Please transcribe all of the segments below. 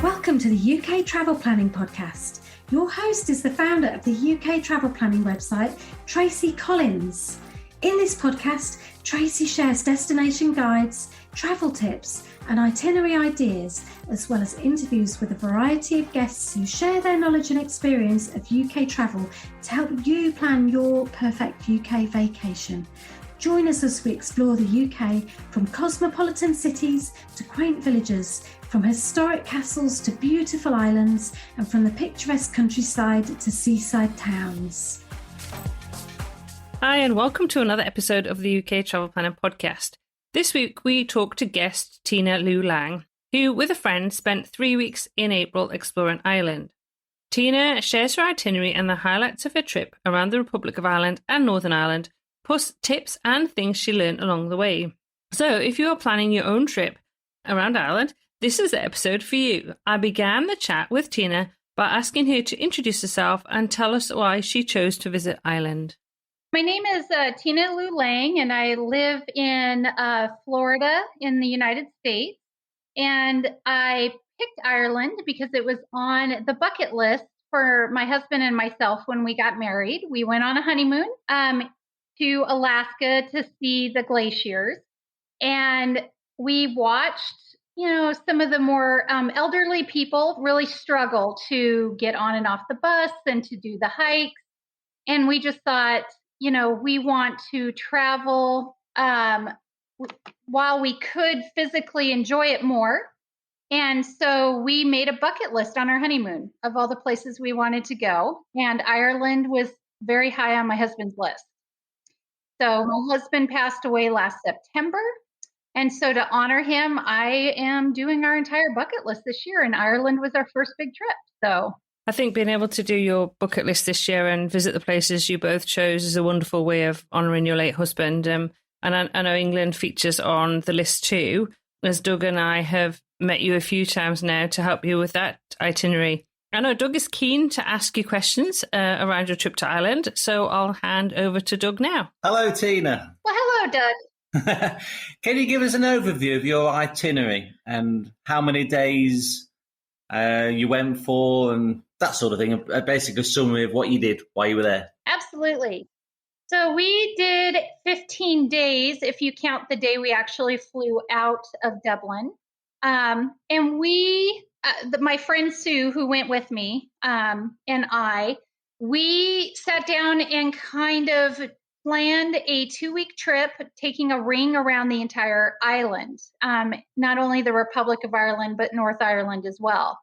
Welcome to the UK Travel Planning Podcast. Your host is the founder of the UK Travel Planning website, Tracy Collins. In this podcast, Tracy shares destination guides, travel tips, and itinerary ideas, as well as interviews with a variety of guests who share their knowledge and experience of UK travel to help you plan your perfect UK vacation. Join us as we explore the UK from cosmopolitan cities to quaint villages, from historic castles to beautiful islands, and from the picturesque countryside to seaside towns. Hi, and welcome to another episode of the UK Travel Planning Podcast. This week we talk to guest Tina Lu Lang, who, with a friend, spent 3 weeks in April exploring Ireland. Tina shares her itinerary and the highlights of her trip around the Republic of Ireland and Northern Ireland, plus tips and things she learned along the way. So if you are planning your own trip around Ireland, this is the episode for you. I began the chat with Tina by asking her to introduce herself and tell us why she chose to visit Ireland. My name is Tina Lu Lang, and I live in Florida in the United States. And I picked Ireland because it was on the bucket list for my husband and myself when we got married. We went on a honeymoon to Alaska to see the glaciers. And we watched, some of the more elderly people really struggle to get on and off the bus and to do the hikes. And we just thought, we want to travel while we could physically enjoy it more. And so we made a bucket list on our honeymoon of all the places we wanted to go. And Ireland was very high on my husband's list. So my husband passed away last September. And so to honor him, I am doing our entire bucket list this year. And Ireland was our first big trip. So I think being able to do your bucket list this year and visit the places you both chose is a wonderful way of honouring your late husband. And I know England features on the list too, as Doug and I have met you a few times now to help you with that itinerary. I know Doug is keen to ask you questions around your trip to Ireland, so I'll hand over to Doug now. Hello, Tina. Well, hello, Doug. Can you give us an overview of your itinerary and how many days you went for and that sort of thing? Basically, a summary of what you did while you were there. Absolutely. So we did 15 days, if you count the day we actually flew out of Dublin. And my friend Sue, who went with me, and we sat down and kind of planned a 2-week trip, taking a ring around the entire island, not only the Republic of Ireland, but North Ireland as well.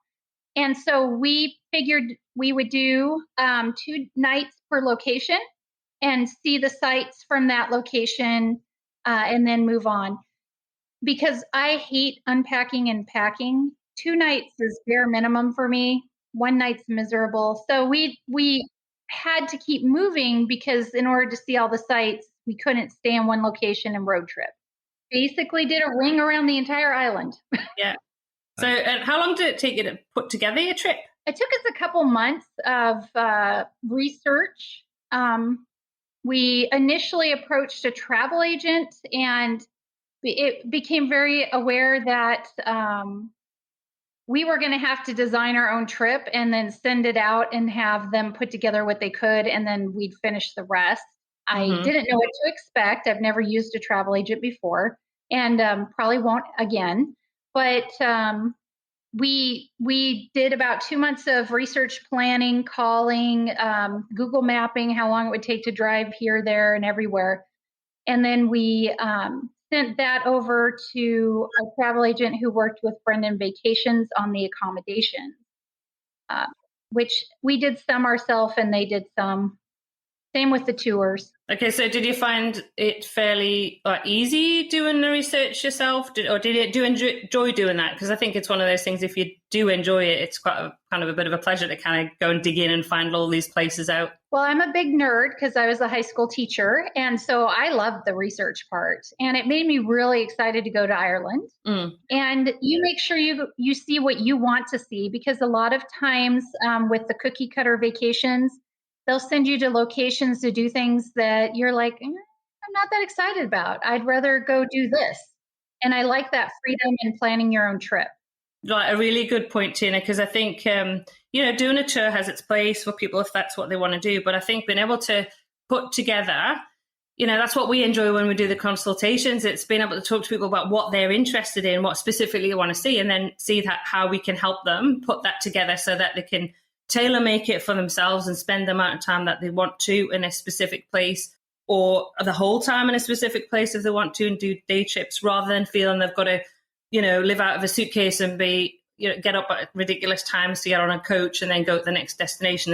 And so we figured we would do 2 nights per location and see the sights from that location and then move on. Because I hate unpacking and packing. 2 nights is bare minimum for me. 1 night's miserable. So we had to keep moving because in order to see all the sites, we couldn't stay in one location and road trip. Basically did a ring around the entire island. Yeah. So and how long did it take you to put together your trip? It took us a couple months of research. We initially approached a travel agent, and it became very aware that we were going to have to design our own trip and then send it out and have them put together what they could, and then we'd finish the rest. I didn't know what to expect. I've never used a travel agent before, and probably won't again. But we did about 2 months of research planning, calling, Google mapping, how long it would take to drive here, there, and everywhere. And then we sent that over to a travel agent who worked with Brendan Vacations on the accommodations, which we did some ourselves and they did some. Same with the tours. Okay, so did you find it fairly easy doing the research yourself? Do you enjoy doing that? Because I think it's one of those things, if you do enjoy it, it's quite kind of a bit of a pleasure to kind of go and dig in and find all these places out. Well, I'm a big nerd because I was a high school teacher. And so I loved the research part. And it made me really excited to go to Ireland. And you make sure you see what you want to see, because a lot of times with the cookie cutter vacations, they'll send you to locations to do things that you're like, I'm not that excited about. I'd rather go do this. And I like that freedom in planning your own trip. like a really good point, Tina, because I think, doing a tour has its place for people if that's what they want to do. But I think being able to put together, that's what we enjoy when we do the consultations. It's being able to talk to people about what they're interested in, what specifically they want to see, and then see how we can help them put that together so that they can tailor make it for themselves and spend the amount of time that they want to in a specific place, or the whole time in a specific place if they want to, and do day trips rather than feeling they've got to, live out of a suitcase and be, get up at ridiculous times to get on a coach and then go to the next destination.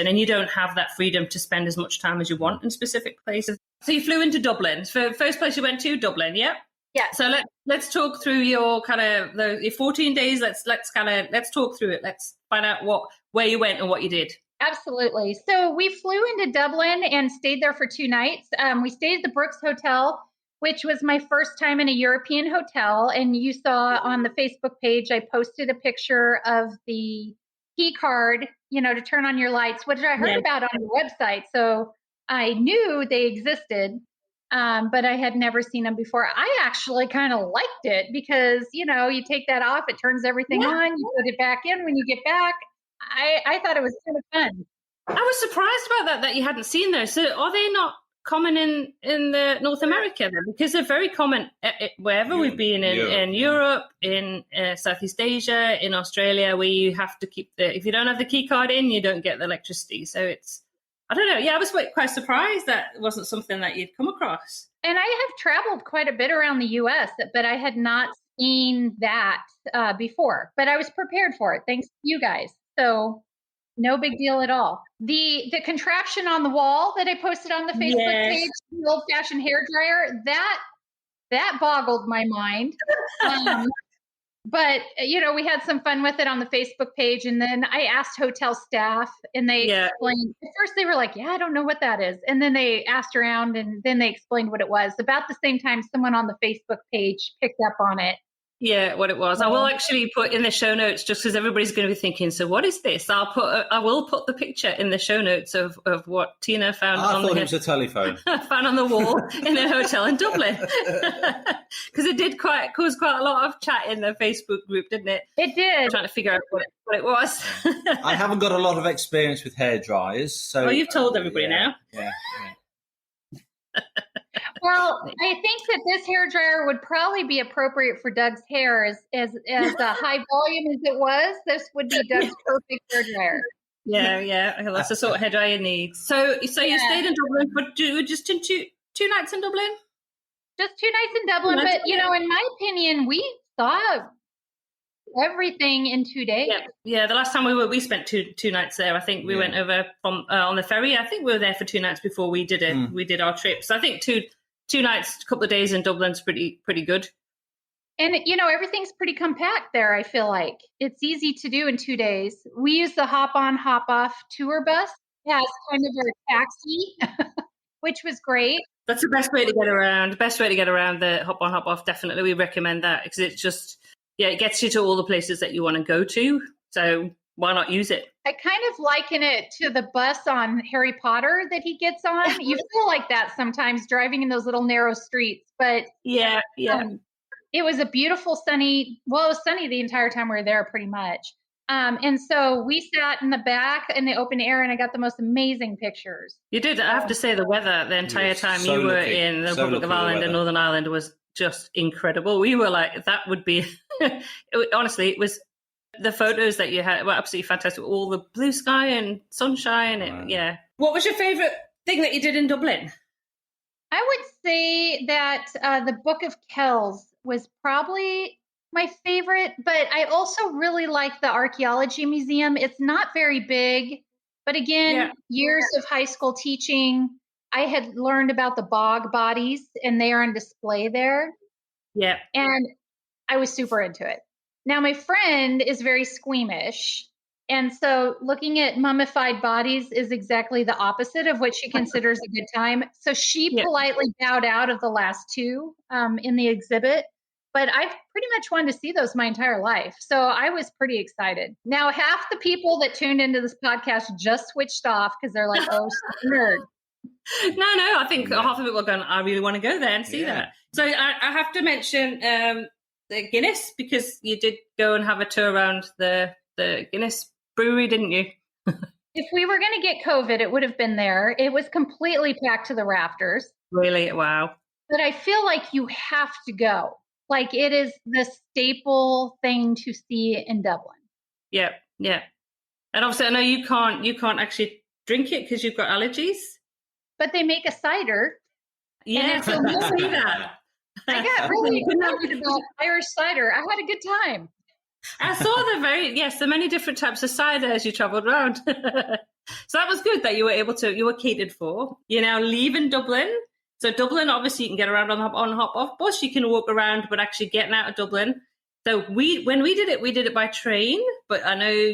And you don't have that freedom to spend as much time as you want in specific places. So you flew into Dublin. For first place you went to, Dublin, yeah? Yeah. So let's talk through your kind of your 14 days. Let's talk through it. Let's find out where you went and what you did. Absolutely. So we flew into Dublin and stayed there for 2 nights. We stayed at the Brooks Hotel, which was my first time in a European hotel. And you saw on the Facebook page, I posted a picture of the key card, to turn on your lights, which I heard about on your website. So I knew they existed, but I had never seen them before. I actually kind of liked it because, you take that off, it turns everything on, you put it back in when you get back. I thought it was kind of fun. I was surprised about that you hadn't seen those. So are they not common in the North America then? Because they're very common wherever we've been in Europe, in Southeast Asia, in Australia, where you have to keep if you don't have the key card in, you don't get the electricity. So it's, I don't know. Yeah, I was quite surprised that it wasn't something that you'd come across. And I have traveled quite a bit around the U.S., but I had not seen that before. But I was prepared for it, thanks to you guys. So no big deal at all. The contraption on the wall that I posted on the Facebook page, the old-fashioned hairdryer, that boggled my mind. But, we had some fun with it on the Facebook page. And then I asked hotel staff and they explained. At first they were like, I don't know what that is. And then they asked around and then they explained what it was. About the same time, someone on the Facebook page picked up on it. Yeah, what it was. I will actually put in the show notes just because everybody's going to be thinking, so what is this? I will put the picture in the show notes of what Tina found. I thought it was a telephone. Found on the wall in a hotel in Dublin. Because it did cause quite a lot of chat in the Facebook group, didn't it? It did. Trying to figure out what it was. I haven't got a lot of experience with hair dryers. So you've told everybody now. Yeah. Well, I think that this hairdryer would probably be appropriate for Doug's hair as high volume as it was. This would be Doug's perfect hairdryer. Yeah. That's the sort of hairdryer you need. So you stayed in Dublin for just two nights in Dublin? Just 2 nights in Dublin. But, in my opinion, we saw everything in 2 days. Yeah. The last time we spent two nights there. I think we went over from on the ferry. I think we were there for 2 nights before we did it. We did our trip. So I think two nights, a couple of days in Dublin's pretty good. And everything's pretty compact there. I feel like it's easy to do in 2 days. We use the hop on, hop off tour bus. It has kind of a taxi, which was great. That's the best way to get around. Best way to get around the hop on, hop off. Definitely, we recommend that because it's just. Yeah, it gets you to all the places that you want to go to. So why not use it? I kind of liken it to the bus on Harry Potter that he gets on. You feel like that sometimes driving in those little narrow streets. But yeah. It was a beautiful sunny. Well, it was sunny the entire time we were there pretty much. And so we sat in the back in the open air and I got the most amazing pictures. You did. I have to say the weather the entire time you were in the Republic of Ireland and Northern Ireland was just incredible. We were like, that would be, honestly, it was the photos that you had were absolutely fantastic. All the blue sky and sunshine. Wow. Yeah. What was your favorite thing that you did in Dublin? I would say that the Book of Kells was probably my favorite, but I also really like the archaeology museum. It's not very big, but again, years of high school teaching, I had learned about the bog bodies and they are on display there. Yeah. And I was super into it. Now, my friend is very squeamish. And so looking at mummified bodies is exactly the opposite of what she considers a good time. So she politely bowed out of the last two in the exhibit. But I've pretty much wanted to see those my entire life. So I was pretty excited. Now, half the people that tuned into this podcast just switched off because they're like, oh, nerd. No, I think half of it were going, I really want to go there and see that. So I have to mention the Guinness? Because you did go and have a tour around the Guinness brewery, didn't you? If we were going to get COVID, it would have been there. It was completely packed to the rafters. Really? Wow. But I feel like you have to go. Like it is the staple thing to see in Dublin. Yeah, yeah. And obviously, I know you can't actually drink it because you've got allergies. But they make a cider. Yeah, I see that. I got really excited about Irish cider. I had a good time. I saw the many different types of cider as you travelled around. So that was good that you were catered for. You're now leaving Dublin. So Dublin, obviously, you can get around on hop-off bus. You can walk around, but actually getting out of Dublin. So when we did it by train, but I know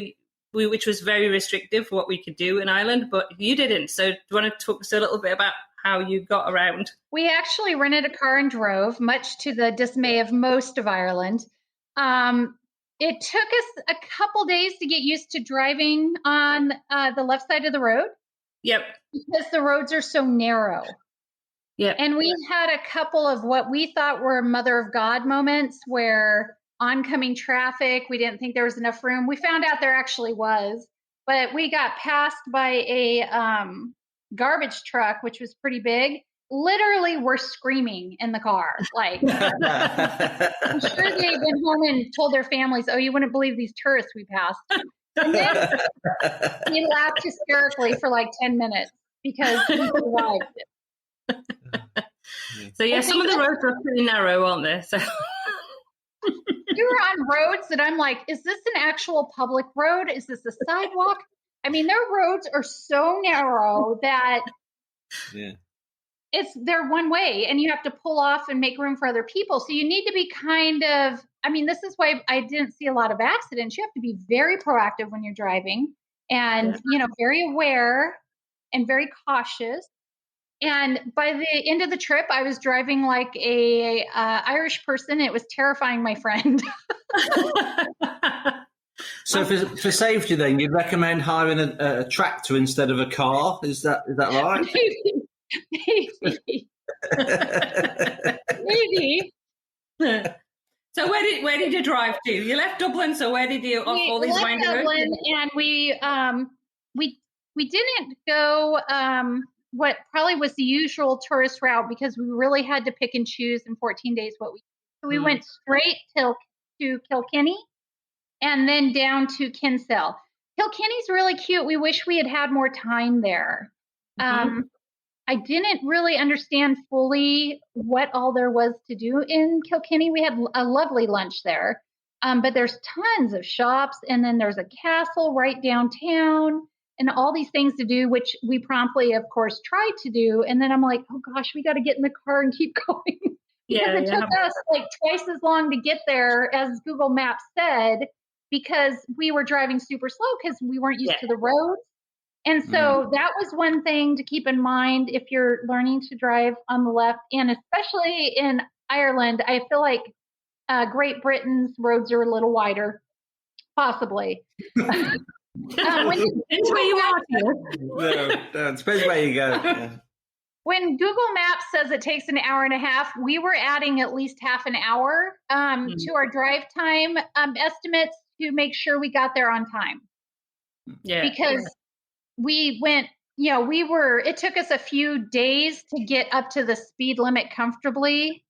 which was very restrictive for what we could do in Ireland, but you didn't. So do you want to talk to us a little bit about how you got around? We actually rented a car and drove, much to the dismay of most of Ireland. It took us a couple days to get used to driving on the left side of the road. Yep. Because the roads are so narrow. Yeah. And we had a couple of what we thought were Mother of God moments where oncoming traffic, we didn't think there was enough room. We found out there actually was, but we got passed by a garbage truck, which was pretty big. Literally, we're screaming in the car. Like, I'm sure they went home and told their families, "Oh, you wouldn't believe these tourists we passed." And then we laughed hysterically for like 10 minutes because we survived it. So yeah, some of the roads are pretty narrow, aren't they? So we were on roads that I'm like, is this an actual public road? Is this a sidewalk? I mean, their roads are so narrow that they're one way and you have to pull off and make room for other people. So you need to be this is why I didn't see a lot of accidents. You have to be very proactive when you're driving and, very aware and very cautious. And by the end of the trip, I was driving like a Irish person. It was terrifying my friend. So for safety, then you'd recommend hiring a tractor instead of a car? Is that right? Maybe. So where did you drive to? You left Dublin. So where did you off all these windy roads? And we didn't go. What probably was the usual tourist route because we really had to pick and choose in 14 days what we did. So we went straight to Kilkenny and then down to Kinsale. Kilkenny's really cute. We wish we had more time there. I didn't really understand fully what all there was to do in Kilkenny. We had a lovely lunch there, but there's tons of shops and then there's a castle right downtown. And all these things to do, which we promptly, of course, tried to do. And then I'm like, oh, gosh, we got to get in the car and keep going. Because it took us like twice as long to get there as Google Maps said, because we were driving super slow because we weren't used to the roads. And so that was one thing to keep in mind if you're learning to drive on the left. And especially in Ireland, I feel like Great Britain's roads are a little wider, possibly. Depends where you are. No, it depends where you go. Yeah. When Google Maps says it takes an hour and a half, we were adding at least half an hour to our drive time estimates to make sure we got there on time. Yeah. Because we went, it took us a few days to get up to the speed limit comfortably.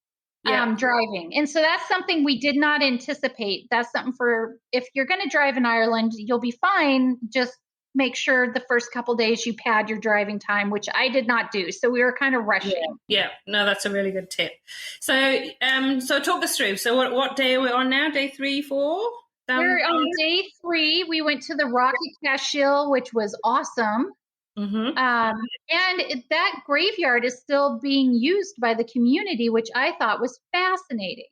Driving. And so that's something we did not anticipate. That's something for if you're going to drive in Ireland, you'll be fine. Just make sure the first couple of days you pad your driving time, which I did not do. So we were kind of rushing. Yeah. No, that's a really good tip. So, so talk us through. So what day are we on now? Day 3, 4? We're on day 3. We went to the Rocky Cashel, which was awesome. And that graveyard is still being used by the community, which I thought was fascinating.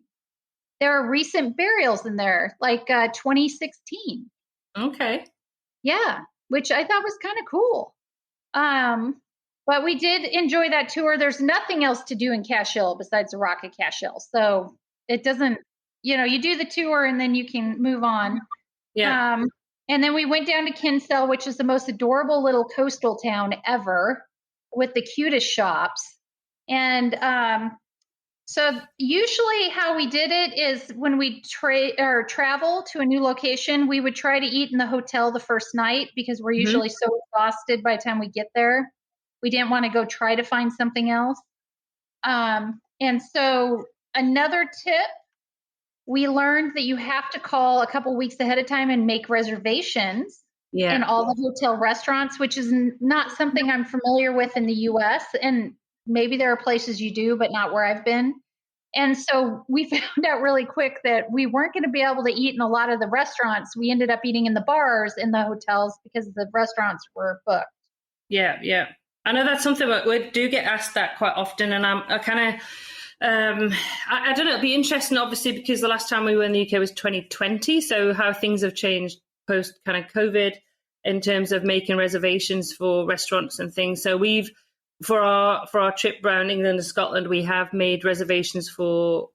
There are recent burials in there, like 2016. Okay. Yeah, which I thought was kind of cool. But we did enjoy that tour. There's nothing else to do in Cashel besides the Rock of Cashel. So it doesn't, you do the tour and then you can move on. Yeah. And then we went down to Kinsale, which is the most adorable little coastal town ever with the cutest shops. And So usually how we did it is when we travel to a new location, we would try to eat in the hotel the first night because we're usually so exhausted by the time we get there. We didn't want to go try to find something else. And so another tip, we learned that you have to call a couple weeks ahead of time and make reservations in all the hotel restaurants, which is not something I'm familiar with in the US. And maybe there are places you do, but not where I've been. And so we found out really quick that we weren't going to be able to eat in a lot of the restaurants. We ended up eating in the bars in the hotels because the restaurants were booked. Yeah, yeah. I know that's something that we do get asked that quite often. And I kind of, I don't know, it'd be interesting, obviously, because the last time we were in the UK was 2020. So how things have changed post kind of COVID in terms of making reservations for restaurants and things. So we've, for our trip around England and Scotland, we have made reservations for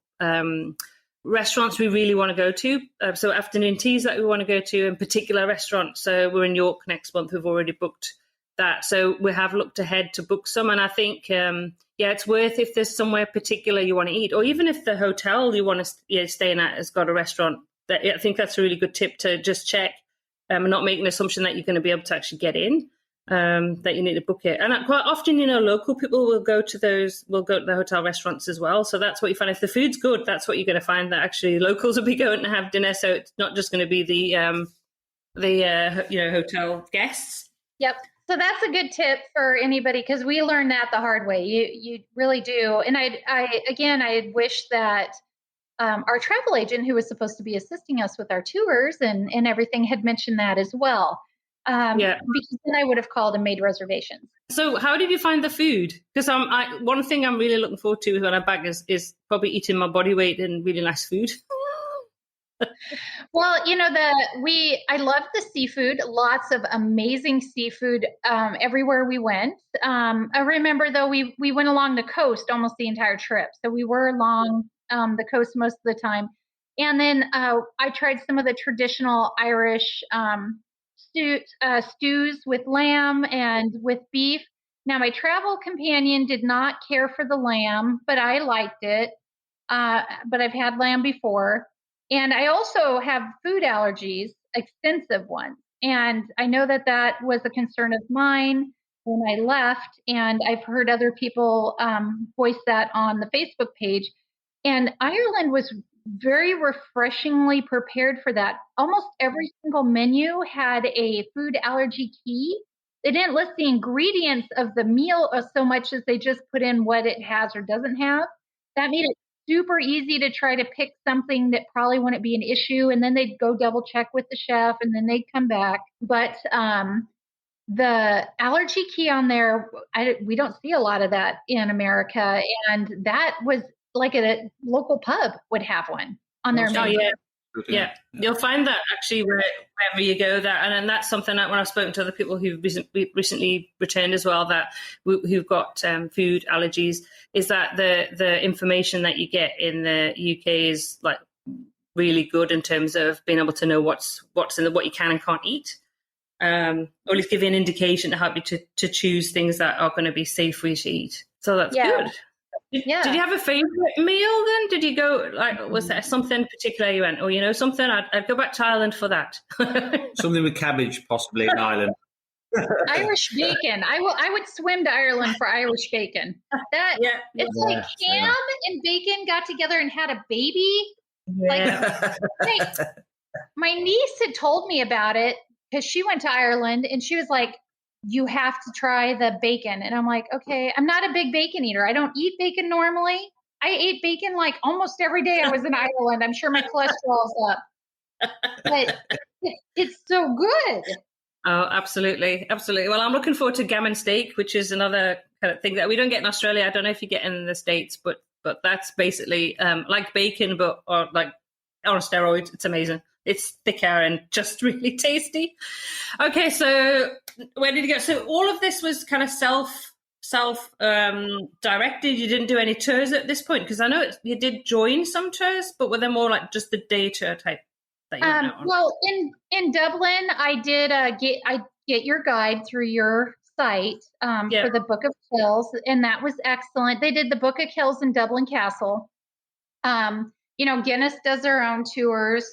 restaurants we really want to go to. So afternoon teas that we want to go to, in particular restaurants. So we're in York next month. We've already booked that. So we have looked ahead to book some. And I think, it's worth if there's somewhere particular you want to eat, or even if the hotel you want to stay in at has got a restaurant. I think that's a really good tip to just check and not make an assumption that you're going to be able to actually get in. That you need to book it. And quite often, local people will go to the hotel restaurants as well. So that's what you find. If the food's good, that's what you're going to find, that actually locals will be going to have dinner. So it's not just going to be the hotel guests. Yep. So that's a good tip for anybody, because we learned that the hard way. You really do. And I wish that our travel agent, who was supposed to be assisting us with our tours and everything, had mentioned that as well. Because then I would have called and made reservations. So how did you find the food? Because one thing I'm really looking forward to when I'm back is probably eating my body weight in really nice food. Well, I love the seafood, lots of amazing seafood everywhere we went. I remember, though, we went along the coast almost the entire trip. So we were along the coast most of the time. And then I tried some of the traditional Irish stews with lamb and with beef. Now, my travel companion did not care for the lamb, but I liked it. But I've had lamb before. And I also have food allergies, extensive ones. And I know that was a concern of mine when I left. And I've heard other people voice that on the Facebook page. And Ireland was very refreshingly prepared for that. Almost every single menu had a food allergy key. They didn't list the ingredients of the meal so much as they just put in what it has or doesn't have. That made it super easy to try to pick something that probably wouldn't be an issue. And then they'd go double check with the chef and then they'd come back. But the allergy key on there, we don't see a lot of that in America. And that was like a local pub would have one on their menu. Yeah. You'll find that actually wherever you go. And that's something that when I've spoken to other people who've recently returned as well, that who've got food allergies, is that the information that you get in the UK is like really good in terms of being able to know what's in what you can and can't eat, or at least give you an indication to help you to choose things that are going to be safe for you to eat. So that's good. Did you have a favorite meal then? Did you go, was there something particular you went, something, I'd go back to Ireland for that? Something with cabbage, possibly, in Ireland. Irish bacon. I would swim to Ireland for Irish bacon. It's like ham and bacon got together and had a baby. Yeah. My niece had told me about it because she went to Ireland and she was like, you have to try the bacon. And I'm like, okay, I'm not a big bacon eater. I don't eat bacon normally. I ate bacon like almost every day I was in Ireland. I'm sure my cholesterol's up. But it's so good. Oh, absolutely. Absolutely. Well, I'm looking forward to gammon steak, which is another kind of thing that we don't get in Australia. I don't know if you get in the States, but that's basically like bacon, but like on steroids. It's amazing. It's thicker and just really tasty. Okay, so where did you go? So all of this was kind of self directed. You didn't do any tours at this point, because I know you did join some tours, but were they more like just the day tour type that you went out on? Well, in Dublin, I did get your guide through your site for the Book of Kells, and that was excellent. They did the Book of Kells in Dublin Castle. Guinness does their own tours.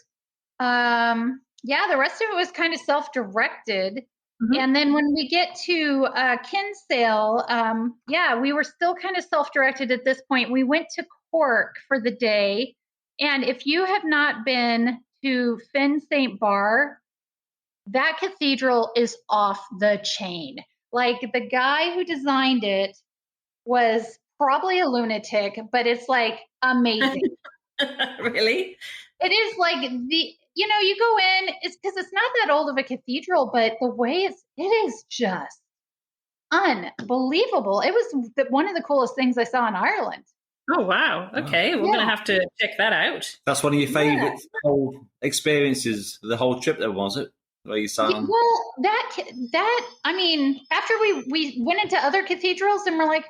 The rest of it was kind of self-directed. Mm-hmm. And then when we get to Kinsale, we were still kind of self-directed at this point. We went to Cork for the day. And if you have not been to Finn St. Bar, that cathedral is off the chain. Like, the guy who designed it was probably a lunatic, but it's like amazing. Really? It is like you go in, it's because it's not that old of a cathedral, but the way it is just unbelievable. It was one of the coolest things I saw in Ireland. Oh, wow. Okay. We're going to have to check that out. That's one of your favorite whole experiences, the whole trip there, was it? Where you saw them? Well, after we went into other cathedrals and we're like,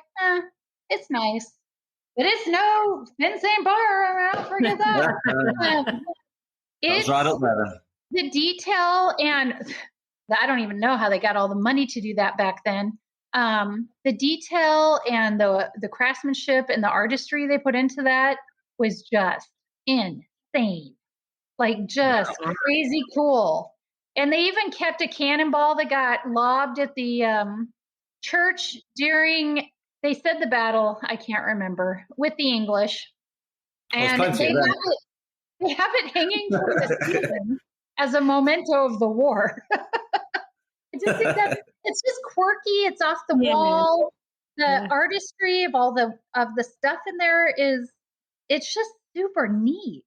it's nice. But it's no Finn St. Bar. I'll forget that. It's right up there. The detail, and I don't even know how they got all the money to do that back then. The detail and the craftsmanship and the artistry they put into that was just insane. Like, just crazy cool. And they even kept a cannonball that got lobbed at the church during, they said the battle, I can't remember, with the English. And they have it hanging from the ceiling as a memento of the war. I just think that it's just quirky. It's off the wall. The artistry of all the stuff in there it's just super neat.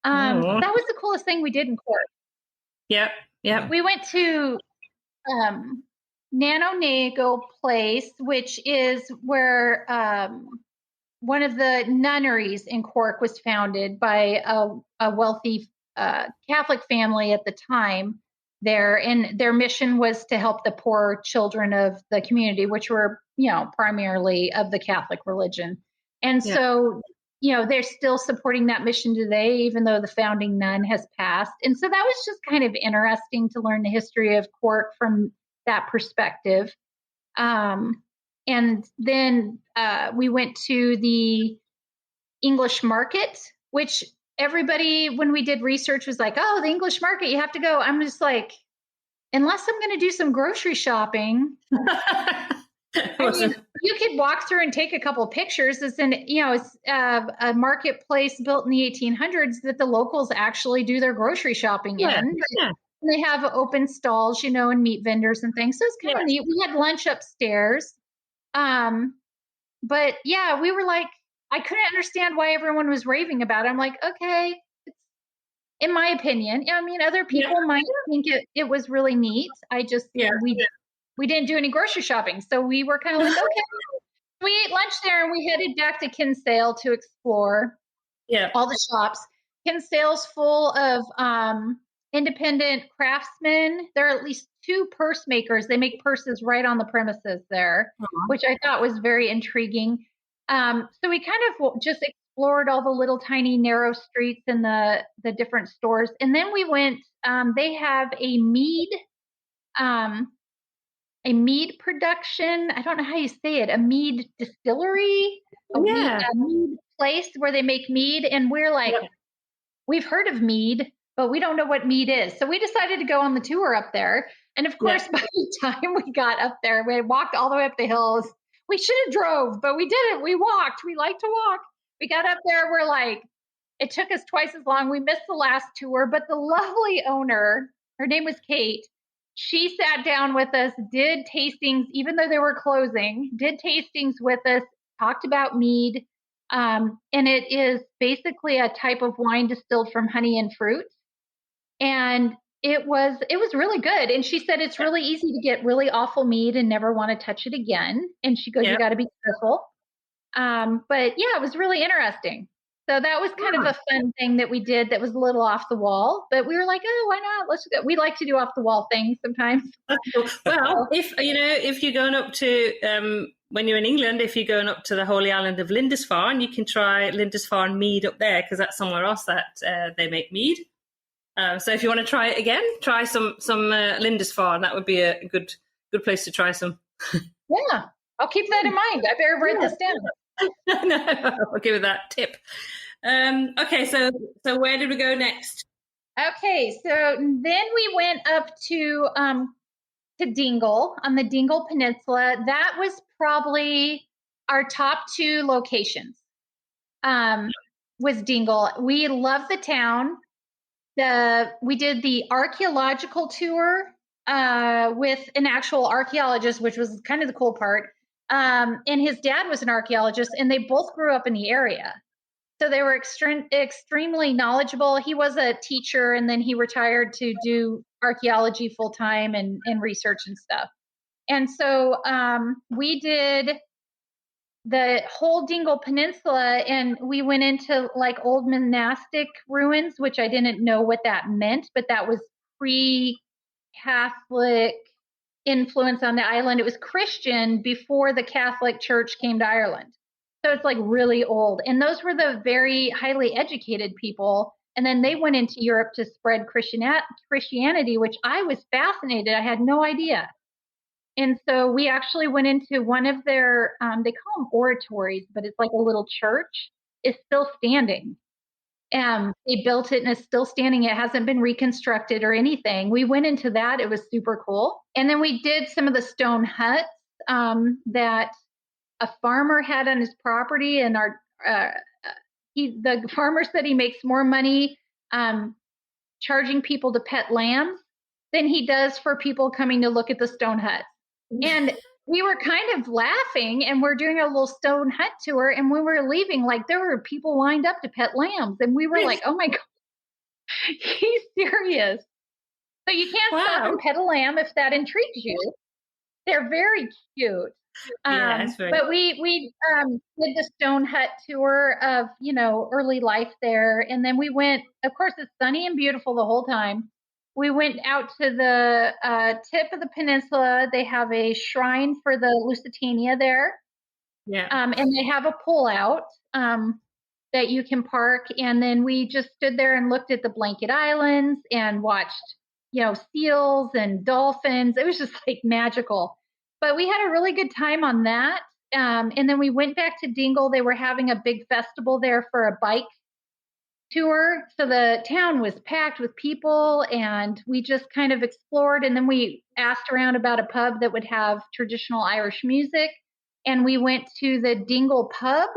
That was the coolest thing we did in Cork. Yep. We went to Nanonago Place, which is where one of the nunneries in Cork was founded by a wealthy Catholic family at the time there. And their mission was to help the poor children of the community, which were, primarily of the Catholic religion. And so, they're still supporting that mission today, even though the founding nun has passed. And so that was just kind of interesting to learn the history of Cork from that perspective. And then we went to the English market, which everybody, when we did research, was like, oh, the English market, you have to go. I'm just like, unless I'm going to do some grocery shopping. You could walk through and take a couple of pictures. It's a marketplace built in the 1800s that the locals actually do their grocery shopping in. Yeah. They have open stalls, and meat vendors and things. So it's kind of neat. We had lunch upstairs. But we were like, I couldn't understand why everyone was raving about it. I'm like, okay, it's, in my opinion, other people might think it was really neat. I just, we didn't do any grocery shopping. So we were kind of like, okay. We ate lunch there and we headed back to Kinsale to explore all the shops. Kinsale's full of independent craftsmen. There are at least 2 purse makers. They make purses right on the premises there, which I thought was very intriguing. So we kind of just explored all the little tiny narrow streets and the different stores. And then we went, they have a mead production. I don't know how you say it, a mead distillery, a mead place where they make mead. And we're like, we've heard of mead, but we don't know what mead is. So we decided to go on the tour up there. And of course, by the time we got up there, we walked all the way up the hills. We should have drove, but we didn't. We walked. We like to walk. We got up there. We're like, it took us twice as long. We missed the last tour, but the lovely owner, her name was Kate. She sat down with us, did tastings, even though they were closing, did tastings with us, talked about mead. And it is basically a type of wine distilled from honey and fruit. And it was really good. And she said, it's really easy to get really awful mead and never want to touch it again. And she goes, you got to be careful. But it was really interesting. So that was kind of a fun thing that we did that was a little off the wall, but we were like, oh, why not? Let's go. We like to do off the wall things sometimes. Well, if you're going up to, when you're in England, if you're going up to the holy island of Lindisfarne, you can try Lindisfarne mead up there, because that's somewhere else that they make mead. So if you want to try it again, try some Lindisfarne. That would be a good place to try some Yeah, I'll keep that in mind. I better write this down. No, I'll give you that tip. Okay, so where did we go next? Okay, so then we went up to Dingle on the Dingle Peninsula. That was probably our top 2 locations. Was Dingle. We love the town. We did the archaeological tour with an actual archaeologist, which was kind of the cool part. And his dad was an archaeologist, and they both grew up in the area. So they were extremely knowledgeable. He was a teacher, and then he retired to do archaeology full time and research and stuff. And so we did the whole Dingle Peninsula, and we went into like old monastic ruins, which I didn't know what that meant, but that was pre-Catholic influence on the island. It was Christian before the Catholic Church came to Ireland. So it's like really old. And those were the very highly educated people. And then they went into Europe to spread Christianity, which I was fascinated. I had no idea. And so we actually went into one of their, they call them oratories, but it's like a little church. It's still standing. They built it and it's still standing. It hasn't been reconstructed or anything. We went into that. It was super cool. And then we did some of the stone huts that a farmer had on his property. And the farmer said he makes more money charging people to pet lambs than he does for people coming to look at the stone huts. And we were kind of laughing, and we're doing a little stone hut tour. And when we were leaving, like there were people lined up to pet lambs, and we were like, "Oh my God, he's serious!" So you can't stop and pet a lamb if that intrigues you. They're very cute. But we did the stone hut tour of early life there, and then we went. Of course, it's sunny and beautiful the whole time. We went out to the tip of the peninsula. They have a shrine for the Lusitania there. Yeah. And they have a pull out that you can park. And then we just stood there and looked at the Blanket Islands and watched, seals and dolphins. It was just like magical. But we had a really good time on that. And then we went back to Dingle. They were having a big festival there for a bike tour. So the town was packed with people, and we just kind of explored. And then we asked around about a pub that would have traditional Irish music. And we went to the Dingle pub.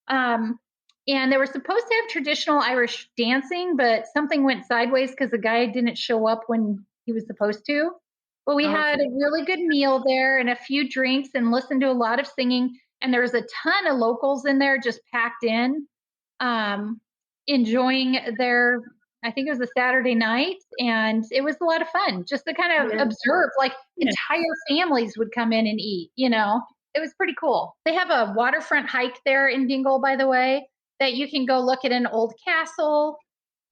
And they were supposed to have traditional Irish dancing, but something went sideways because the guy didn't show up when he was supposed to. But we had a really good meal there and a few drinks and listened to a lot of singing. And there was a ton of locals in there just packed in. Enjoying I think it was a Saturday night, and it was a lot of fun just to kind of observe, like entire families would come in and eat, it was pretty cool. They have a waterfront hike there in Dingle, by the way, that you can go look at an old castle,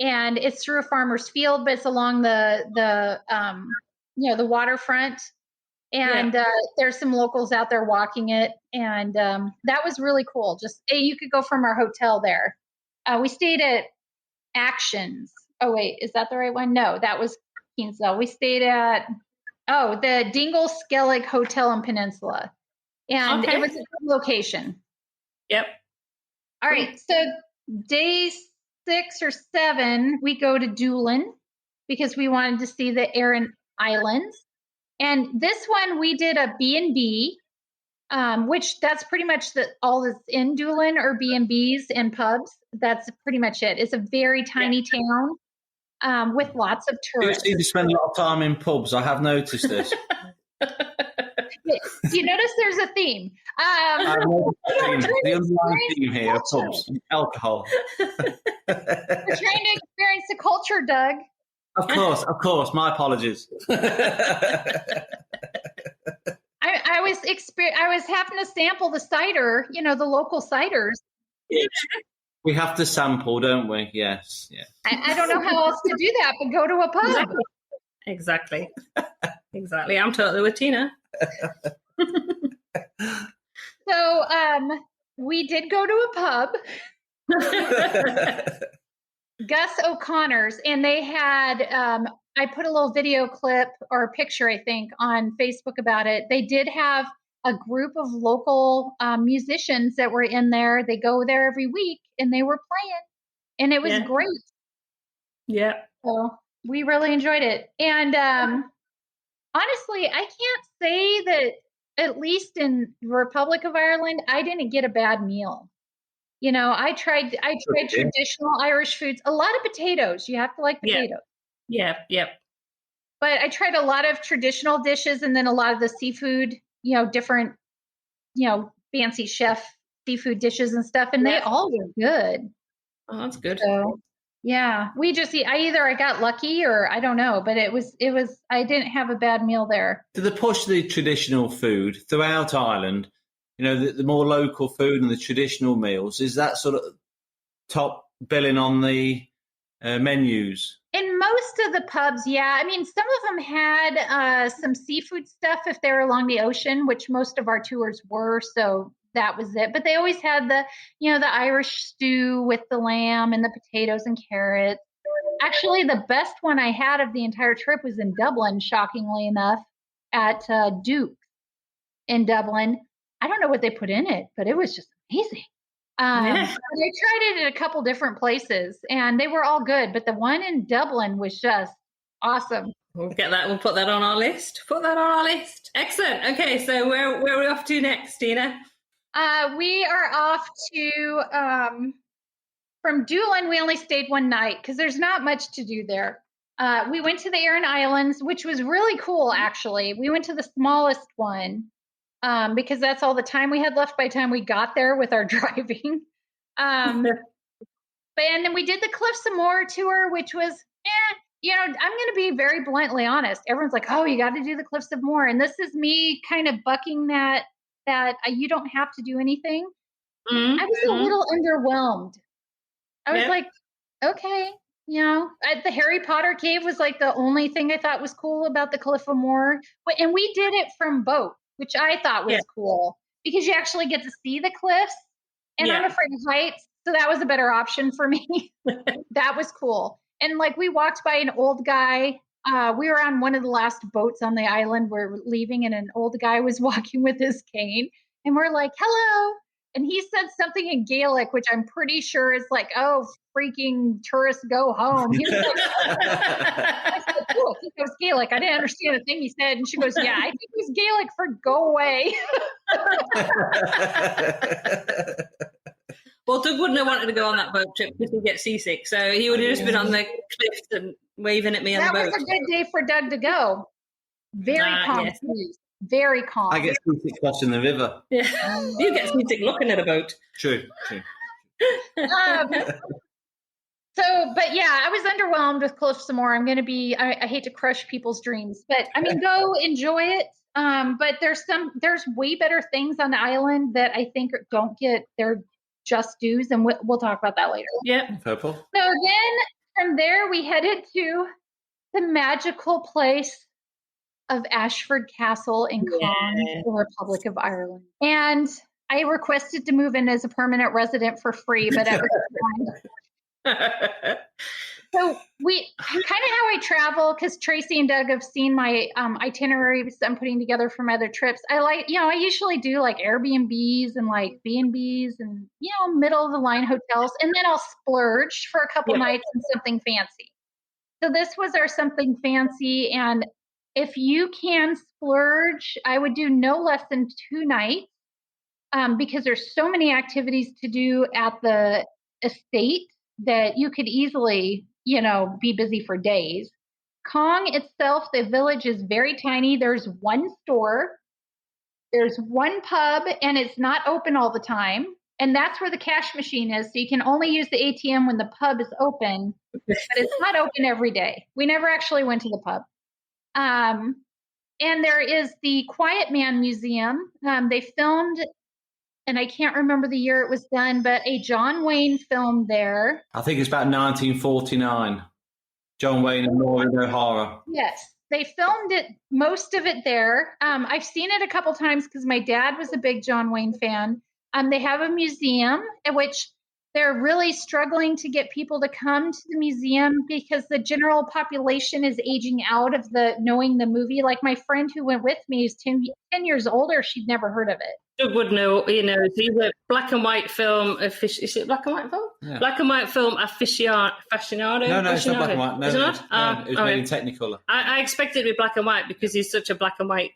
and it's through a farmer's field, but it's along the waterfront. And there's some locals out there walking it. And that was really cool. Just, you could go from our hotel there. We stayed at Actions. Oh, wait, is that the right one? No, that was Kinsale. We stayed at, the Dingle Skellig Hotel and Peninsula. And it was a good location. Yep. All right. So day 6 or 7, we go to Doolin because we wanted to see the Aran Islands. And this one, we did a B&B, which that's pretty much all that's in Doolin are B&Bs and pubs. That's pretty much it. It's a very tiny town with lots of tourists. You spend a lot of time in pubs. I have noticed this. Do you notice there's a theme? The underlying theme here of pubs, alcohol. We're trying to experience the culture, Doug. Of course. My apologies. I was having to sample the cider, the local ciders. We have to sample, don't we? Yes. I don't know how else to do that, but go to a pub. Exactly. I'm totally with Tina. So we did go to a pub, Gus O'Connor's, and they had I put a little video clip or a picture, I think, on Facebook about it. They did have a group of local musicians that were in there. They go there every week and they were playing, and it was great. Yeah. So we really enjoyed it. And honestly, I can't say that, at least in the Republic of Ireland, I didn't get a bad meal. You know, I tried traditional Irish foods, a lot of potatoes. You have to like potatoes. Yeah. But I tried a lot of traditional dishes and then a lot of the seafood, you know, different, you know, fancy chef seafood dishes and stuff. And they all were good. Oh, that's good. So, yeah, we just I got lucky or I don't know, but it was, I didn't have a bad meal there. Do they push the traditional food throughout Ireland? You know, the more local food and the traditional meals, is that sort of top billing on the menus? In most of the pubs, yeah. I mean, some of them had some seafood stuff if they were along the ocean, which most of our tours were. So that was it. But they always had the Irish stew with the lamb and the potatoes and carrots. Actually, the best one I had of the entire trip was in Dublin, shockingly enough, at Duke in Dublin. I don't know what they put in it, but it was just amazing. I tried it at a couple different places, and they were all good. But the one in Dublin was just awesome. We'll get that. We'll put that on our list. Excellent. Okay, so where are we off to next, Tina? We are off to from Doolin. We only stayed one night because there's not much to do there. We went to the Aran Islands, which was really cool. Actually, we went to the smallest one. Because that's all the time we had left by the time we got there with our driving. And then we did the Cliffs of Moher tour, which was, I'm going to be very bluntly honest. Everyone's like, oh, you got to do the Cliffs of Moher. And this is me kind of bucking that you don't have to do anything. I was a little underwhelmed. I was like, okay, the Harry Potter cave was like the only thing I thought was cool about the Cliff of Moher. And we did it from boat, which I thought was cool because you actually get to see the cliffs, and I'm afraid of heights. So that was a better option for me. That was cool. And like we walked by an old guy. We were on one of the last boats on the island. We're leaving, and an old guy was walking with his cane, and we're like, hello. And he said something in Gaelic, which I'm pretty sure is like, oh, freaking tourists go home. He was like, I said, oh, he goes Gaelic. I didn't understand a thing he said. And she goes, yeah, I think it was Gaelic for go away. Well, Doug wouldn't have wanted to go on that boat trip because he'd get seasick. So he would have just been on the cliffs and waving at me on the boat. That was a good day for Doug to go. Very calm. Very calm. I get seasick crossing the river. Yeah. You get seasick looking at a boat. True. But yeah, I was underwhelmed with Cliffs of Moher. I'm going to be, I hate to crush people's dreams, but I mean, go enjoy it. But there's way better things on the island that I think don't get their just dues. And we'll talk about that later. Yeah. Purple. So then from there, we headed to the magical place of Ashford Castle in Cong, the Republic of Ireland. And I requested to move in as a permanent resident for free, but it was fine. So kind of how I travel, because Tracy and Doug have seen my itineraries I'm putting together for my other trips. I usually do like Airbnbs and like B&Bs and, middle of the line hotels. And then I'll splurge for a couple nights and something fancy. So this was our something fancy. And if you can splurge, I would do no less than 2 nights because there's so many activities to do at the estate that you could easily, be busy for days. Cong itself, the village is very tiny. There's one store, there's one pub, and it's not open all the time. And that's where the cash machine is. So you can only use the ATM when the pub is open, but it's not open every day. We never actually went to the pub. And there is the Quiet Man Museum. They filmed, and I can't remember the year it was done, but a John Wayne film there. I think it's about 1949. John Wayne and Maureen O'Hara. Yes, they filmed it, most of it there. I've seen it a couple times because my dad was a big John Wayne fan. They have a museum, which they're really struggling to get people to come to the museum because the general population is aging out of knowing the movie. Like my friend who went with me is 10 years older. She'd never heard of it. Doug would know, he's a black and white film is it black and white film? Yeah. Black and white film aficionado. No, it's not black and white. No, Is it not? No, it was made in Technicolor. I expected it to be black and white because he's such a black and white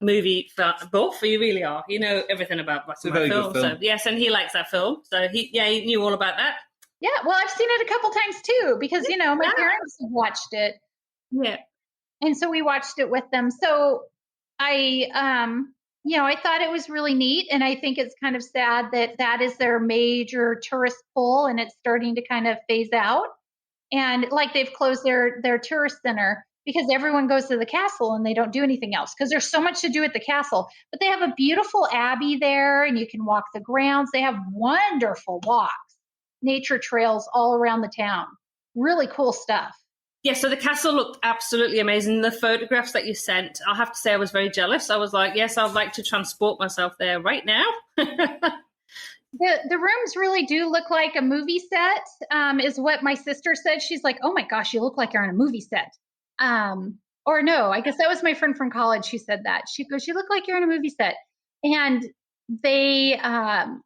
movie buff. You really are. You know everything about black and white film. So yes, and he likes that film. So he knew all about that. Yeah, well, I've seen it a couple times too because my parents have watched it. Yeah, and so we watched it with them. So I thought it was really neat, and I think it's kind of sad that is their major tourist pull, and it's starting to kind of phase out. And like they've closed their tourist center because everyone goes to the castle and they don't do anything else because there's so much to do at the castle. But they have a beautiful abbey there, and you can walk the grounds. They have wonderful walks, nature trails all around the town. Really cool stuff. Yeah, so the castle looked absolutely amazing. The photographs that you sent, I'll have to say I was very jealous. I was like, yes, I'd like to transport myself there right now. The rooms really do look like a movie set, is what my sister said. She's like, oh my gosh, you look like you're on a movie set. Or no, I guess that was my friend from college who said that. She goes, you look like you're in a movie set. And they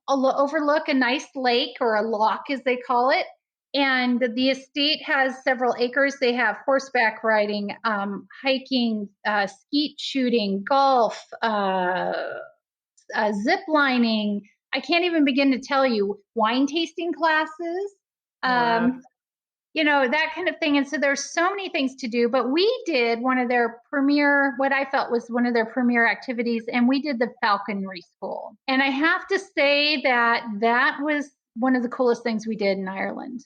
overlook a nice lake, or a loch as they call it. And the estate has several acres. They have horseback riding, hiking, skeet shooting, golf, zip lining. I can't even begin to tell you, wine tasting classes, Wow. That kind of thing. And so there's so many things to do, but we did what I felt was one of their premier activities, and we did the falconry school. And I have to say that was one of the coolest things we did in Ireland.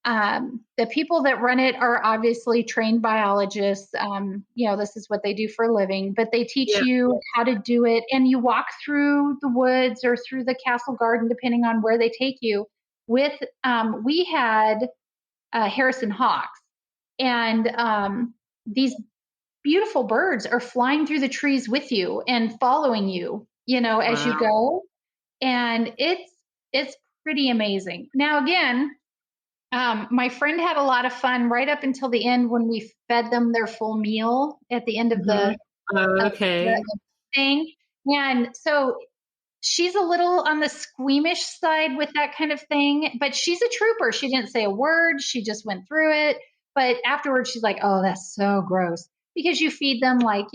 The people that run it are obviously trained biologists. This is what they do for a living, but they teach you how to do it. And you walk through the woods or through the castle garden, depending on where they take you. We had Harrison hawks, and these beautiful birds are flying through the trees with you and following you, as you go. And it's pretty amazing. Now, again, my friend had a lot of fun right up until the end when we fed them their full meal at the end of the thing. And so she's a little on the squeamish side with that kind of thing, but she's a trooper. She didn't say a word. She just went through it. But afterwards, she's like, oh, that's so gross. Because you feed them like,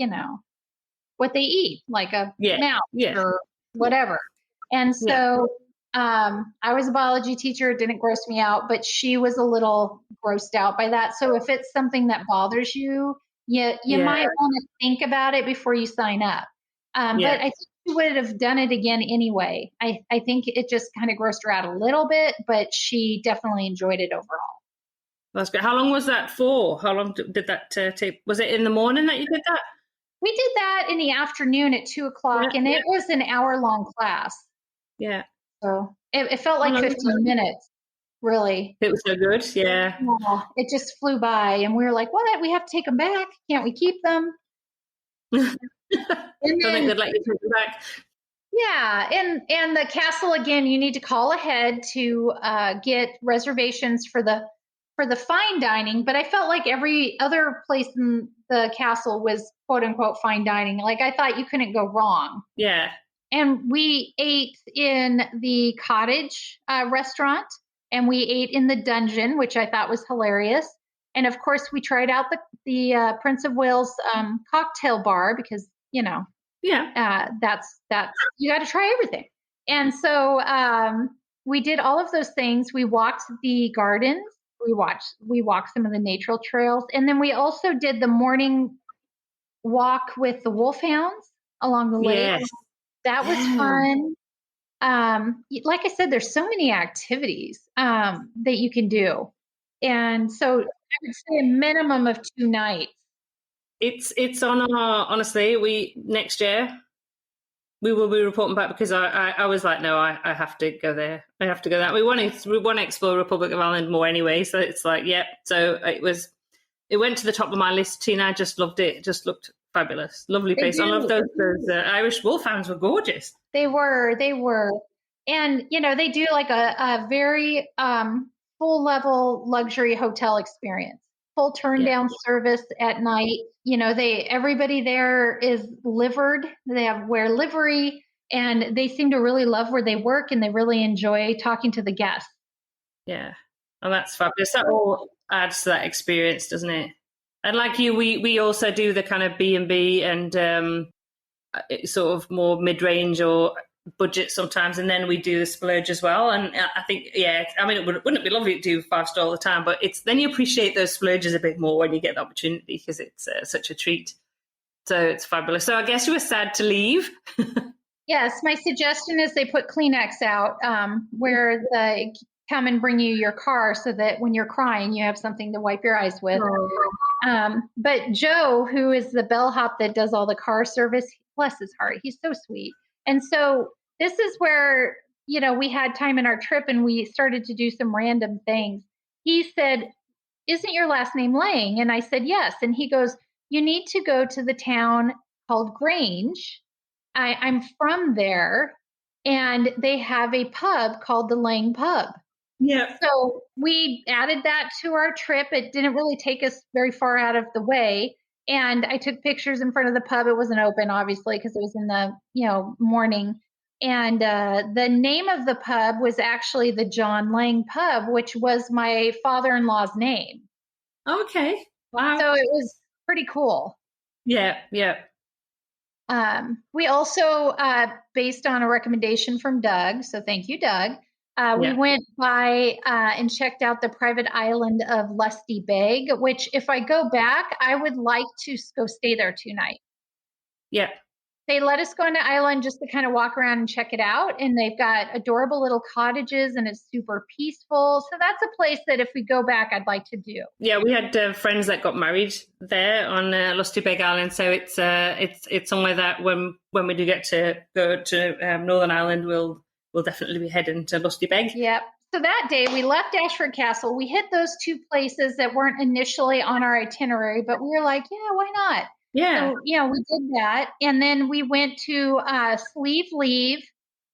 what they eat, like a mouse or whatever. And so I was a biology teacher. It didn't gross me out, but she was a little grossed out by that. So if it's something that bothers you, you might want to think about it before you sign up. But I think she would have done it again anyway. I think it just kind of grossed her out a little bit, but she definitely enjoyed it overall. That's great. How long was that for? How long did that take? Was it in the morning that you did that? We did that in the afternoon at 2:00, and it was an hour-long class. Yeah. So it felt like 15 minutes, really. It was so good, yeah. It just flew by, and we were like, what? We have to take them back. Can't we keep them? I think they'd let you take them back. Yeah, and the castle, again, you need to call ahead to get reservations for the fine dining, but I felt like every other place in the castle was quote unquote fine dining. Like I thought you couldn't go wrong. Yeah. And we ate in the cottage restaurant, and we ate in the dungeon, which I thought was hilarious. And of course, we tried out the Prince of Wales cocktail bar because that's you got to try everything. And so we did all of those things. We walked the gardens. We walked some of the natural trails, and then we also did the morning walk with the wolfhounds along the lake. Yes. That was fun. Like I said, there's so many activities that you can do. And so I would say a minimum of 2 nights. It's on our, honestly, next year, we will be reporting back because I was like, no, I have to go there. I have to go there. We want to explore Republic of Ireland more anyway. So it's like, yep. So it went to the top of my list. Tina, I just loved it. It just looked fabulous. Lovely place. I love those Irish wolfhounds were gorgeous. They were. And, they do like a very full level luxury hotel experience, full turn down service at night. Everybody there is livered. They wear livery, and they seem to really love where they work, and they really enjoy talking to the guests. Yeah. Oh, that's fabulous. That all adds to that experience, doesn't it? And like you, we also do the kind of B&B and sort of more mid-range or budget sometimes, and then we do the splurge as well. And I think, wouldn't it be lovely to do 5-star all the time, but then you appreciate those splurges a bit more when you get the opportunity, because it's such a treat. So it's fabulous. So I guess you were sad to leave. Yes, my suggestion is they put Kleenex out where they come and bring you your car, so that when you're crying, you have something to wipe your eyes with. But Joe, who is the bellhop that does all the car service, bless his heart, he's so sweet. And so this is where, we had time in our trip and we started to do some random things. He said, "Isn't your last name Lang?" And I said, "Yes." And he goes, "You need to go to the town called Grange. I'm from there, and they have a pub called the Lang Pub." Yeah. So we added that to our trip. It didn't really take us very far out of the way. And I took pictures in front of the pub. It wasn't open, obviously, because it was in the morning. And the name of the pub was actually the John Lang Pub, which was my father-in-law's name. Okay. Wow. So it was pretty cool. Yeah. We also, based on a recommendation from Doug, so thank you, Doug, we went by and checked out the private island of Lusty Beg, which if I go back, I would like to go stay there 2 nights. Yeah. They let us go on the island just to kind of walk around and check it out. And they've got adorable little cottages, and it's super peaceful. So that's a place that if we go back, I'd like to do. Yeah, we had friends that got married there on Lusty Beg Island. So it's somewhere that when we do get to go to Northern Ireland, we'll definitely be heading to Lusty Beg. Yep. So that day we left Ashford Castle. We hit those 2 places that weren't initially on our itinerary, but we were like, yeah, why not? Yeah. So, we did that. And then we went to Sleeve Leave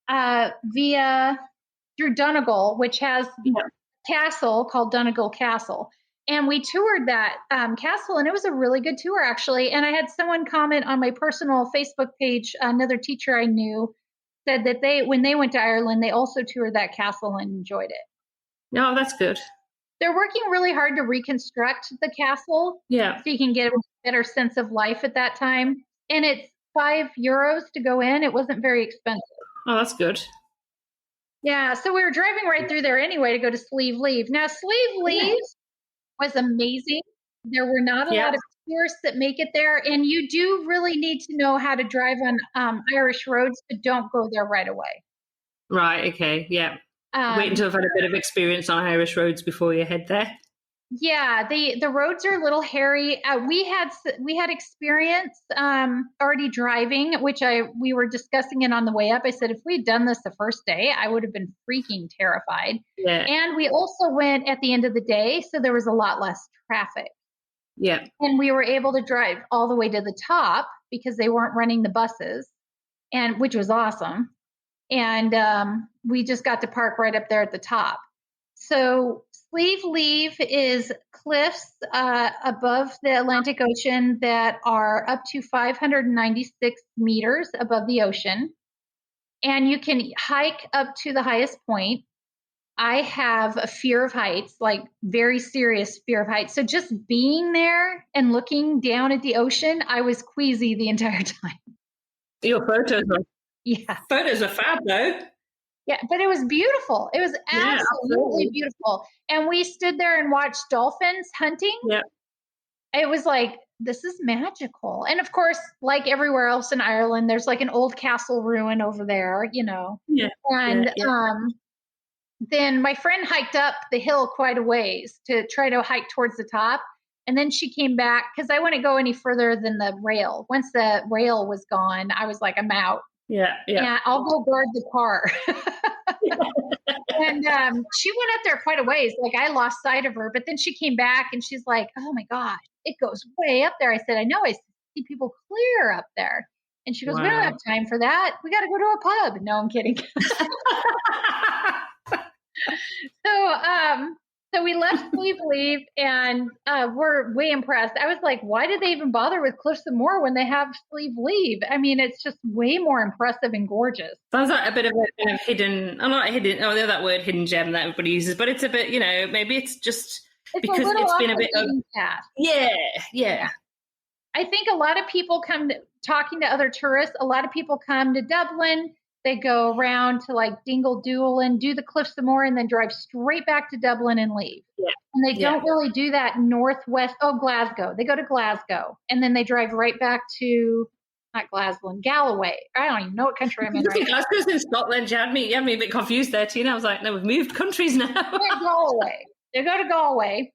through Donegal, which has a castle called Donegal Castle. And we toured that castle, and it was a really good tour, actually. And I had someone comment on my personal Facebook page, another teacher I knew, said that when they went to Ireland, they also toured that castle and enjoyed it. No, that's good. They're working really hard to reconstruct the castle. Yeah. So you can get a better sense of life at that time. And it's €5 to go in. It wasn't very expensive. Oh, that's good. Yeah. So we were driving right through there anyway to go to Sleeve Leave. Now, Sleeve Leave was amazing. There were not a lot of tourists that make it there. And you do really need to know how to drive on Irish roads, but don't go there right away. Right. Okay. Yeah. Wait until I've had a bit of experience on Irish roads before you head there. Yeah, the roads are a little hairy. We had experience already driving, which we were discussing it on the way up. I said if we had done this the first day, I would have been freaking terrified. Yeah. And we also went at the end of the day, so there was a lot less traffic. Yeah. And we were able to drive all the way to the top because they weren't running the buses, and which was awesome. And we just got to park right up there at the top. So Sleeve Leave is cliffs above the Atlantic Ocean that are up to 596 meters above the ocean. And you can hike up to the highest point. I have a fear of heights, like very serious fear of heights. So just being there and looking down at the ocean, I was queasy the entire time. Your photos are fab though. Yeah, but it was beautiful. It was absolutely beautiful. And we stood there and watched dolphins hunting. Yeah. It was like, this is magical. And of course, like everywhere else in Ireland, there's like an old castle ruin over there, Yeah. And then my friend hiked up the hill quite a ways to try to hike towards the top. And then she came back because I wouldn't go any further than the rail. Once the rail was gone, I was like, I'm out. Yeah. And I'll go guard the car. And she went up there quite a ways. Like I lost sight of her, but then she came back and she's like, oh my gosh, it goes way up there. I said, I know, I see people clear up there. And she goes, we don't have time for that. We got to go to a pub. No, I'm kidding. So we left Sleeve Leave, and we're way impressed. I was like, why did they even bother with Cliffs of Moher when they have Sleeve Leave? I mean, it's just way more impressive and gorgeous. Sounds like a bit of a kind of hidden, not hidden, they're that word hidden gem that everybody uses, but it's a bit, maybe it's just because it's been a bit of, yeah. I think a lot of people talking to other tourists, a lot of people come to Dublin, they go around to like Dingle Doolin, do the Cliffs of Moher, and then drive straight back to Dublin and leave. Yeah. And they don't really do that northwest. Oh, Glasgow. They go to Glasgow, and then they drive right back to, not Glasgow, Galloway. I don't even know what country I'm in right now. Glasgow's in Scotland. You had me a bit confused there, Tina. I was like, no, we've moved countries now. Galway. They go to Galway.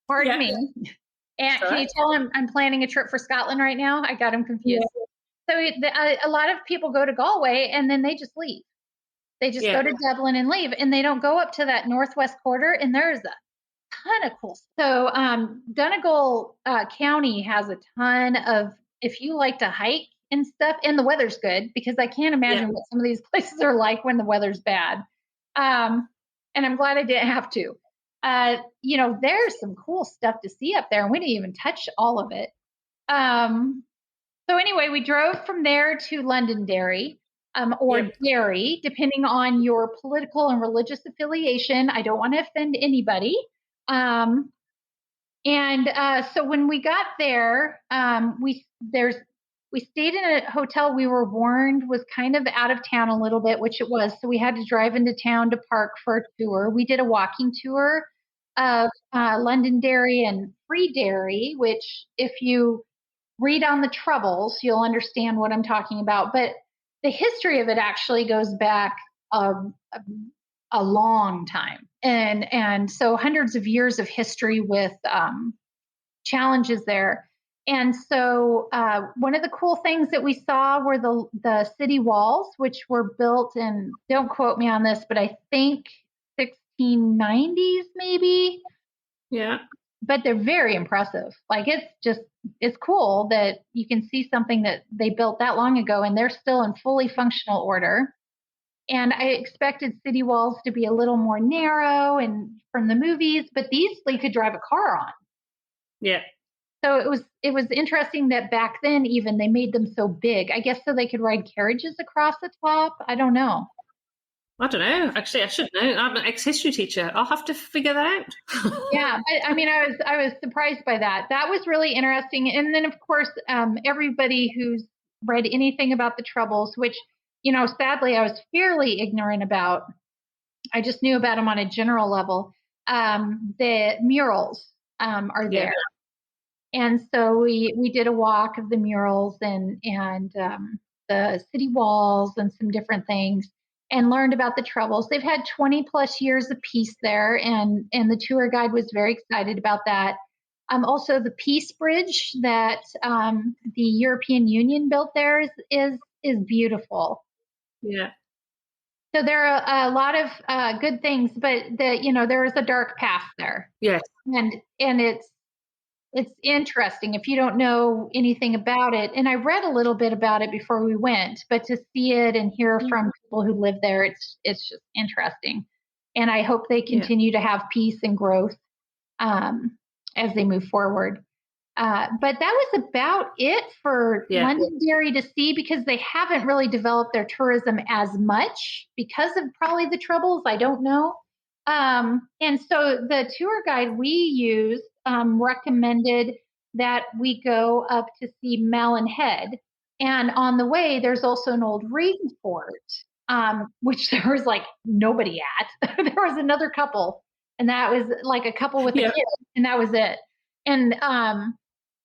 Pardon me. And can you tell I'm planning a trip for Scotland right now? I got him confused. Yeah. So a lot of people go to Galway and then they just leave. They just go to Dublin and leave, and they don't go up to that northwest quarter. And there's a ton of cool. So Donegal County has a ton of, if you like to hike and stuff, and the weather's good, because I can't imagine what some of these places are like when the weather's bad. And I'm glad I didn't have to. There's some cool stuff to see up there, and we didn't even touch all of it. So anyway, we drove from there to Londonderry, or Derry, depending on your political and religious affiliation. I don't want to offend anybody. So when we got there, we stayed in a hotel we were warned was kind of out of town a little bit, which it was. So we had to drive into town to park for a tour. We did a walking tour of Londonderry and Free Derry, which if you read on the Troubles, you'll understand what I'm talking about. But the history of it actually goes back a long time. And so hundreds of years of history with challenges there. And so one of the cool things that we saw were the city walls, which were built in, don't quote me on this, but I think 1690s maybe. Yeah. But they're very impressive. Like it's cool that you can see something that they built that long ago and they're still in fully functional order. And I expected city walls to be a little more narrow and from the movies, but these you could drive a car on. Yeah. So it was interesting that back then even they made them so big. I guess so they could ride carriages across the top. I don't know. I don't know. Actually, I should know. I'm an ex-history teacher. I'll have to figure that out. Yeah, but I mean, I was surprised by that. That was really interesting. And then, of course, everybody who's read anything about the Troubles, which, sadly, I was fairly ignorant about. I just knew about them on a general level. The murals are there. And so we did a walk of the murals and the city walls and some different things, and learned about the Troubles. They've had 20 plus years of peace there, and the tour guide was very excited about that. Also, the Peace Bridge that the European Union built there is beautiful. Yeah. So there are a lot of good things, but there is a dark past there. Yes. And it's interesting if you don't know anything about it. And I read a little bit about it before we went, but to see it and hear from people who live there, it's just interesting. And I hope they continue to have peace and growth as they move forward. But that was about it for Londonderry to see, because they haven't really developed their tourism as much because of probably the Troubles. I don't know. And so the tour guide we used recommended that we go up to see Malin Head. And on the way, there's also an old ring fort, which there was like nobody at. There was another couple, and that was like a couple with a kid, and that was it. And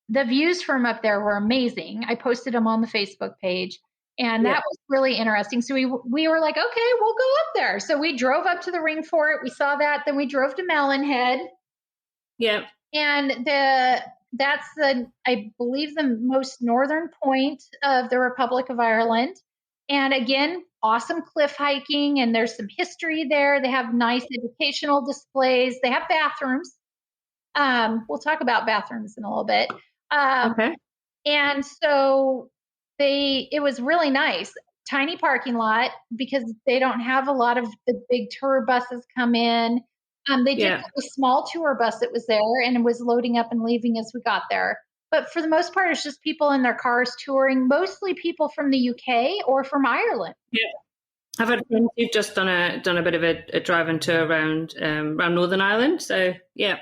the views from up there were amazing. I posted them on the Facebook page, and that was really interesting. So we were like, okay, we'll go up there. So we drove up to the ring fort. We saw that. Then we drove to Malin Head. Yeah. And that's I believe, the most northern point of the Republic of Ireland. And again, awesome cliff hiking, and there's some history there. They have nice educational displays. They have bathrooms. We'll talk about bathrooms in a little bit. Okay. And so it was really nice. Tiny parking lot because they don't have a lot of the big tour buses come in. They did have a small tour bus that was there and it was loading up and leaving as we got there. But for the most part, it's just people in their cars touring, mostly people from the UK or from Ireland. Yeah. I've had friends who've just done a bit of a driving tour around Northern Ireland. So, yeah.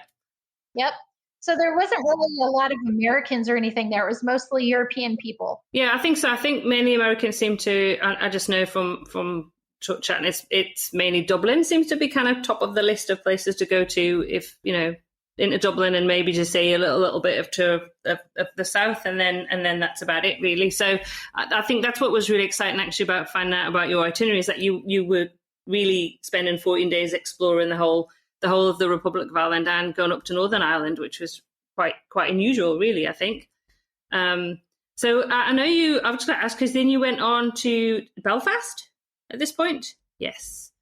Yep. So there wasn't really a lot of Americans or anything there. It was mostly European people. Yeah, I think so. I think mainly Americans seem to, I just know from chatting, it's mainly Dublin seems to be kind of top of the list of places to go to if, into Dublin and maybe just say a little bit of tour of the south and then that's about it really. So I think that's what was really exciting actually about finding out about your itinerary is that you were really spending 14 days exploring the whole of the Republic of Ireland and going up to Northern Ireland, which was quite unusual really, I think. So I know I was going to ask because then you went on to Belfast at this point? Yes.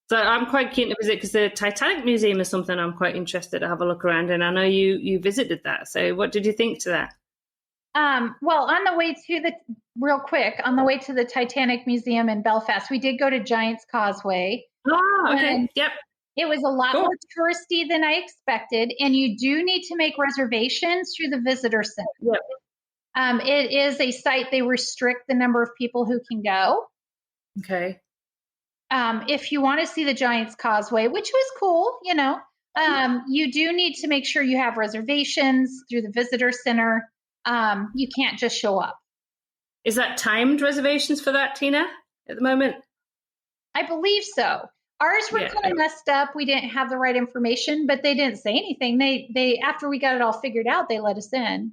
So I'm quite keen to visit because the Titanic Museum is something I'm quite interested to have a look around, and I know you visited that. So what did you think to that? Well, on the way to the Titanic Museum in Belfast, we did go to Giant's Causeway. Oh, okay. Yep. It was a lot more touristy than I expected, and you do need to make reservations through the visitor center. Yep. It is a site, they restrict the number of people who can go. Okay. If you want to see the Giant's Causeway, which was cool, you do need to make sure you have reservations through the visitor center. You can't just show up. Is that timed reservations for that, Tina, at the moment? I believe so. Ours were kind of messed up. We didn't have the right information, but they didn't say anything. They after we got it all figured out, they let us in.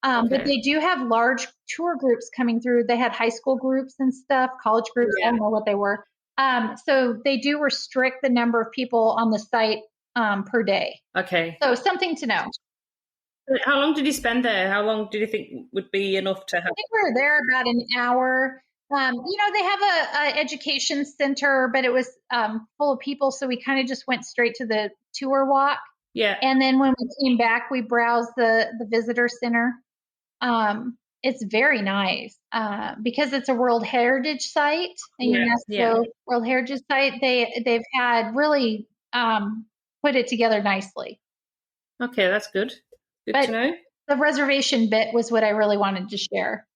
But they do have large tour groups coming through. They had high school groups and stuff, college groups. I don't know what they were. So they do restrict the number of people on the site per day. Okay. So something to know. How long did you spend there? How long did you think would be enough to have? I think we were there about an hour. They have a education center, but it was full of people. So we kind of just went straight to the tour walk. Yeah. And then when we came back, we browsed the visitor center. It's very nice because it's a World Heritage Site, a UNESCO World Heritage Site. They've had really put it together nicely. Okay, that's good. Good to know. The reservation bit was what I really wanted to share.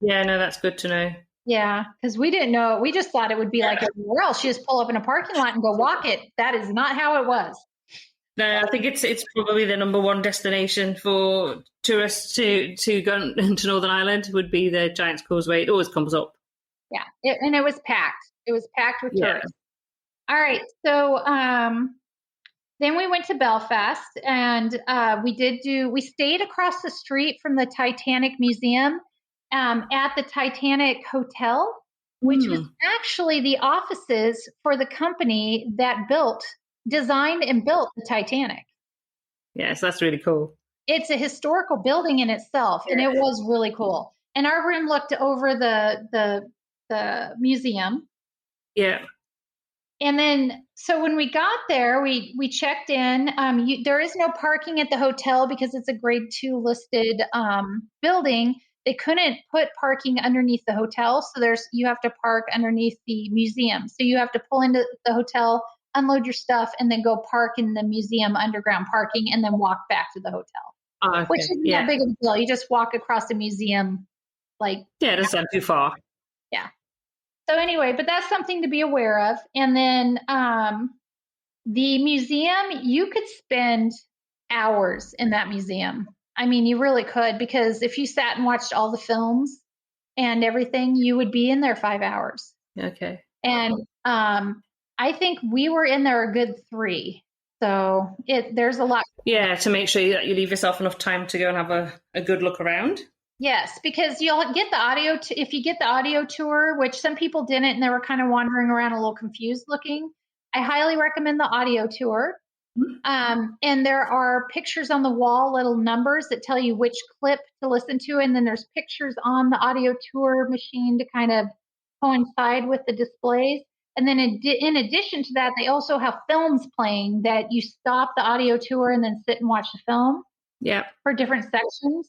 Yeah, no, that's good to know. Yeah, because we didn't know. We just thought it would be like everywhere else. You just pull up in a parking lot and go walk it. That is not how it was. No, I think it's probably the number one destination for tourists to go into Northern Ireland would be the Giant's Causeway. It always comes up. Yeah, and it was packed. It was packed with tourists. All right, so then we went to Belfast, and we stayed across the street from the Titanic Museum at the Titanic Hotel, which was actually the offices for the company that designed and built the Titanic. Yes, that's really cool. It's a historical building in itself, and it was really cool. And our room looked over the museum. Yeah. And then, so when we got there, we checked in. There is no parking at the hotel because it's a grade 2 listed building. They couldn't put parking underneath the hotel, so you have to park underneath the museum. So you have to pull into the hotel, unload your stuff, and then go park in the museum underground parking, and then walk back to the hotel. Which isn't that big of a deal. You just walk across the museum, it doesn't sound too far. Yeah. So anyway, but that's something to be aware of. And then the museum, you could spend hours in that museum. I mean, you really could, because if you sat and watched all the films and everything, you would be in there 5 hours. Okay. And I think we were in there a good 3. So there's a lot. Yeah, to make sure that you leave yourself enough time to go and have a good look around. Yes, because you'll get the audio. If you get the audio tour, which some people didn't, and they were kind of wandering around a little confused looking, I highly recommend the audio tour. And there are pictures on the wall, little numbers that tell you which clip to listen to. And then there's pictures on the audio tour machine to kind of coincide with the displays. And then in addition to that, they also have films playing that you stop the audio tour and then sit and watch the film. Yeah. For different sections.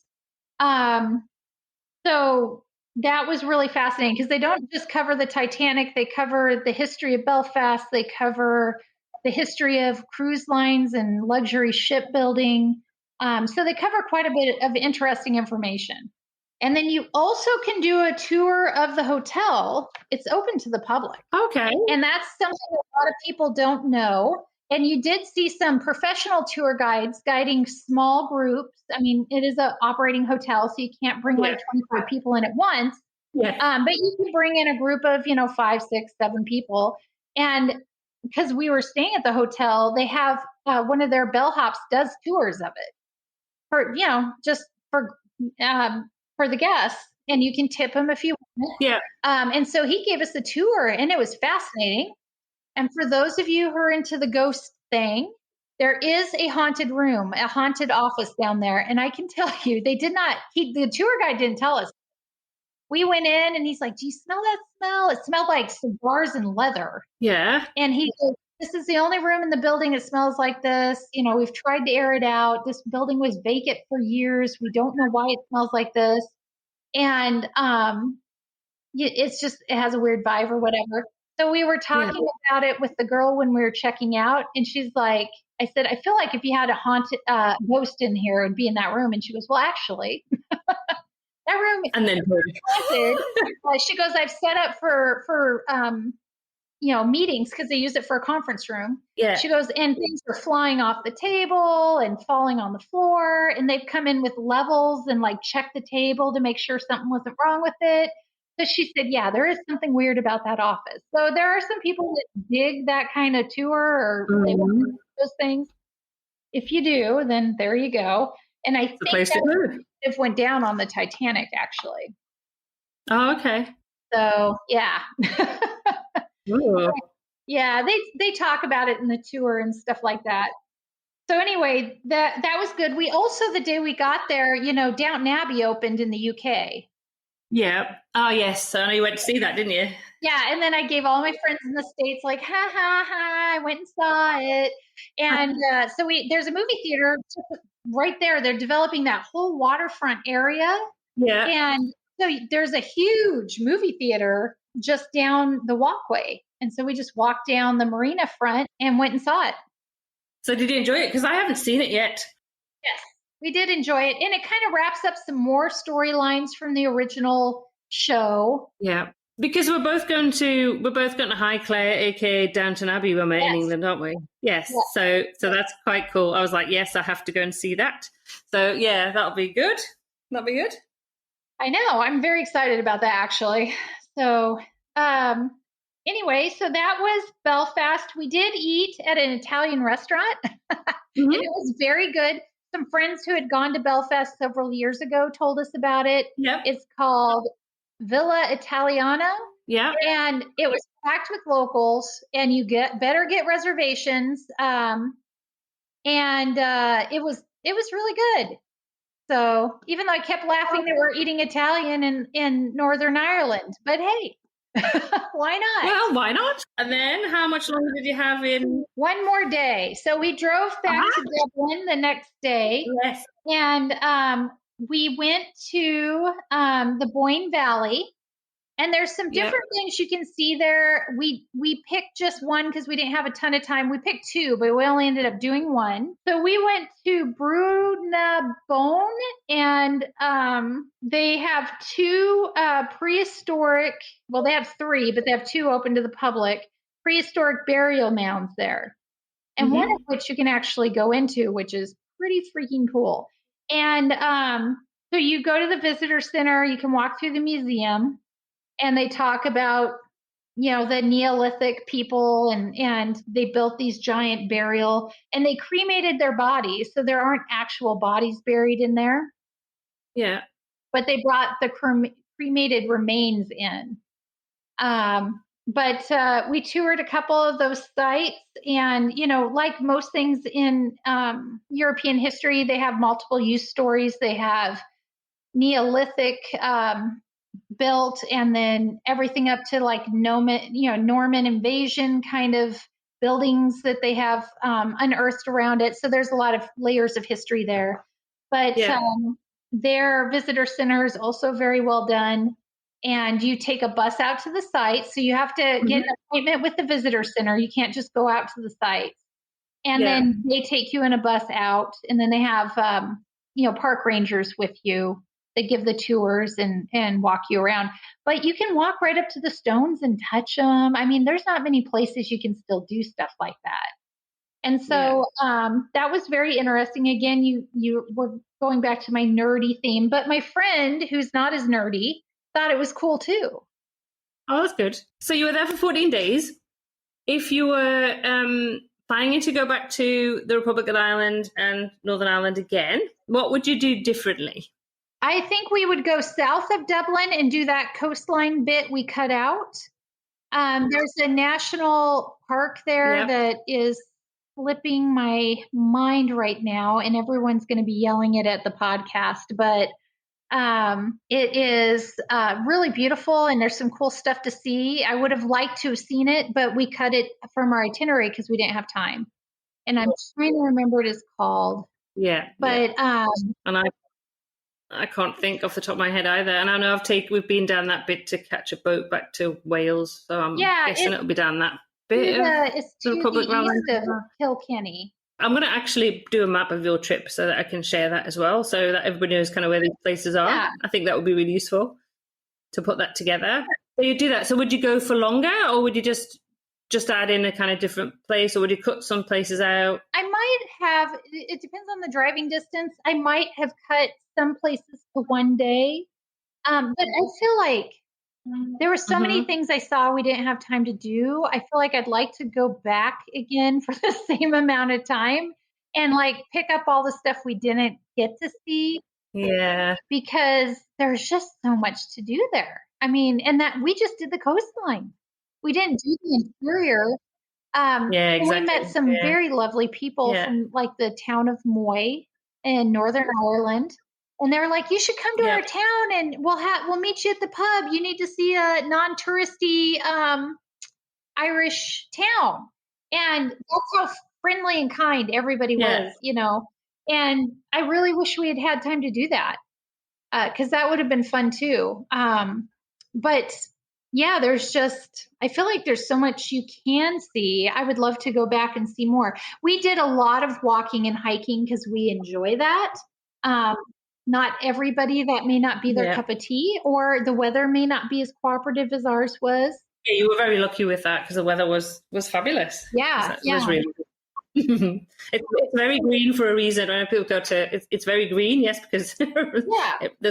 So that was really fascinating because they don't just cover the Titanic, they cover the history of Belfast, they cover the history of cruise lines and luxury shipbuilding. So they cover quite a bit of interesting information. And then you also can do a tour of the hotel. It's open to the public. Okay. And that's something a lot of people don't know. And you did see some professional tour guides guiding small groups. I mean, it is an operating hotel, so you can't bring like 25 people in at once. Yeah. But you can bring in a group of, 5, 6, 7 people. And because we were staying at the hotel, they have one of their bellhops does tours of it for, just for the guests. And you can tip him if you want. Yeah. And so he gave us a tour, and it was fascinating. And for those of you who are into the ghost thing, there is a haunted room, a haunted office down there. And I can tell you, the tour guide didn't tell us. We went in and he's like, do you smell that smell? It smelled like cigars and leather. Yeah. And he goes, this is the only room in the building that smells like this. We've tried to air it out. This building was vacant for years. We don't know why it smells like this. And it has a weird vibe or whatever. So we were talking about it with the girl when we were checking out, and she's like, I said, I feel like if you had a haunted ghost in here, it would be in that room. And she goes, well, actually, that room is haunted. She goes, I've set up for meetings because they use it for a conference room. Yeah. She goes, and things are flying off the table and falling on the floor, and they've come in with levels and like check the table to make sure something wasn't wrong with it. So she said, yeah, there is something weird about that office. So there are some people that dig that kind of tour or they want those things. If you do, then there you go. And I think it went down on the Titanic, actually. Oh, okay. So, yeah. Ooh. Yeah, they talk about it in the tour and stuff like that. So anyway, that was good. We also, the day we got there, Downton Abbey opened in the UK. Yeah. Oh, yes. And you went to see that, didn't you? Yeah. And then I gave all my friends in the States like, ha, ha, ha, I went and saw it. And so there's a movie theater right there. They're developing that whole waterfront area. Yeah. And so there's a huge movie theater just down the walkway. And so we just walked down the marina front and went and saw it. So did you enjoy it? Because I haven't seen it yet. Yes. We did enjoy it. And it kind of wraps up some more storylines from the original show. Yeah. Because we're both going to Highclere, aka Downton Abbey, when we're in England, aren't we? Yes. So that's quite cool. I was like, yes, I have to go and see that. So yeah, that'll be good. That'll be good. I know. I'm very excited about that, actually. So anyway, so that was Belfast. We did eat at an Italian restaurant, and it was very good. Some friends who had gone to Belfast several years ago told us about it. Yep. It's called Villa Italiana. Yeah. And it was packed with locals, and you better get reservations. And it was really good. So even though I kept laughing that we're eating Italian in Northern Ireland, but hey, why not? Well, why not? And then how much longer did you have in? One more day. So we drove back to Dublin the next day. Yes. And we went to the Boyne Valley. And there's some different things you can see there. We picked just one because we didn't have a ton of time. We picked two, but we only ended up doing one. So we went to Brunabone, and they have two prehistoric, well, they have three, but they have two open to the public, prehistoric burial mounds there. And one of which you can actually go into, which is pretty freaking cool. And so you go to the visitor center, you can walk through the museum. And they talk about, the Neolithic people and they built these giant burial and they cremated their bodies. So there aren't actual bodies buried in there. Yeah. But they brought the cremated remains in. But we toured a couple of those sites and, like most things in European history, they have multiple use stories. They have Neolithic built, and then everything up to like Norman invasion kind of buildings that they have unearthed around it. So there's a lot of layers of history there. But their visitor center is also very well done. and you take a bus out to the site. So you have to get an appointment with the visitor center. You can't just go out to the site. And then they take you in a bus out, and then they have, park rangers with you. They give the tours and walk you around. But you can walk right up to the stones and touch them. I mean, there's not many places you can still do stuff like that. And so that was very interesting. Again, you were going back to my nerdy theme, but my friend who's not as nerdy thought it was cool too. Oh, that's good. So you were there for 14 days. If you were planning to go back to the Republic of Ireland and Northern Ireland again, what would you do differently? I think we would go south of Dublin and do that coastline bit we cut out. There's a national park there that is slipping my mind right now, and everyone's going to be yelling it at the podcast, but it is really beautiful, and there's some cool stuff to see. I would have liked to have seen it, but we cut it from our itinerary because we didn't have time. And I'm trying to remember what it's called. Yeah. But and I can't think off the top of my head either. And I know we've been down that bit to catch a boat back to Wales, so I'm guessing it'll be down that bit. It's to the east of Kilkenny. I'm going to actually do a map of your trip so that I can share that as well, so that everybody knows kind of where these places are. Yeah. I think that would be really useful to put that together. So you do that. So would you go for longer, or would you just add in a kind of different place, or would you cut some places out? I might have, it depends on the driving distance. I might have cut some places to one day. But I feel like there were so many things I saw we didn't have time to do. I feel like I'd like to go back again for the same amount of time and pick up all the stuff we didn't get to see. Yeah. Because there's just so much to do there. I mean, and that we just did the coastline. We didn't do the interior. Exactly. We met some very lovely people from the town of Moy in Northern Ireland. And they were like, you should come to our town and we'll meet you at the pub. You need to see a non-touristy Irish town. And that's how friendly and kind everybody was, And I really wish we had had time to do that because that would have been fun too. But I feel like there's so much you can see. I would love to go back and see more. We did a lot of walking and hiking because we enjoy that. Not everybody, that may not be their cup of tea, or the weather may not be as cooperative as ours was. Yeah, you were very lucky with that because the weather was fabulous. Yeah, It was really good. It's very green for a reason. When people go to it's very green, yes, because there's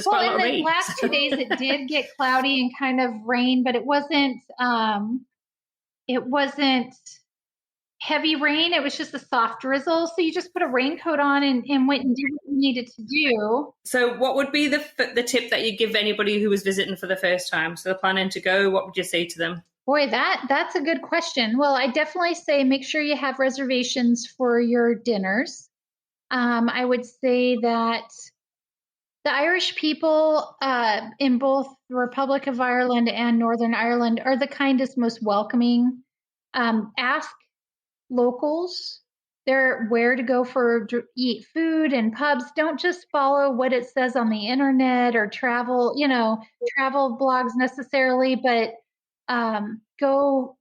quite a lot of rain. The last 2 days it did get cloudy and kind of rain, but it wasn't heavy rain. It was just a soft drizzle. So you just put a raincoat on and went and did what you needed to do. So what would be the tip that you give anybody who was visiting for the first time? So they're planning to go, what would you say to them? Boy, that's a good question. Well, I definitely say make sure you have reservations for your dinners. I would say that the Irish people in both the Republic of Ireland and Northern Ireland are the kindest, most welcoming. Ask locals where to go eat food and pubs. Don't just follow what it says on the internet or travel blogs necessarily, but go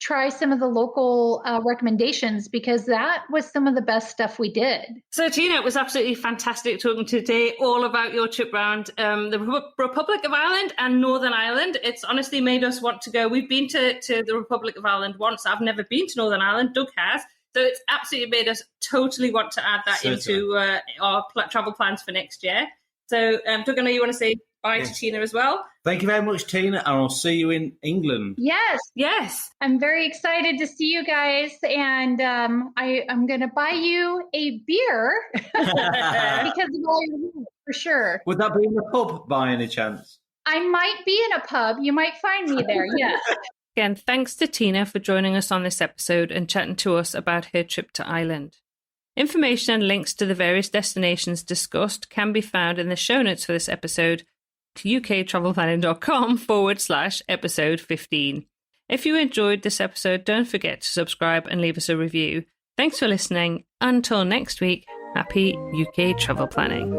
try some of the local recommendations, because that was some of the best stuff we did. So Tina, it was absolutely fantastic talking today all about your trip around the Republic of Ireland and Northern Ireland. It's honestly made us want to go. We've been to the Republic of Ireland once. I've never been to Northern Ireland. Doug has. So it's absolutely made us totally want to add that into our travel plans for next year. So Doug, I know you want to say bye to Tina as well. Thank you very much, Tina, and I'll see you in England. Yes. I'm very excited to see you guys, and I'm going to buy you a beer because of all your work, for sure. Would that be in the pub by any chance? I might be in a pub. You might find me there, yes. Again, thanks to Tina for joining us on this episode and chatting to us about her trip to Ireland. Information and links to the various destinations discussed can be found in the show notes for this episode to uktravelplanning.com/episode 15. If you enjoyed this episode, don't forget to subscribe and leave us a review. Thanks for listening. Until next week, happy UK travel planning.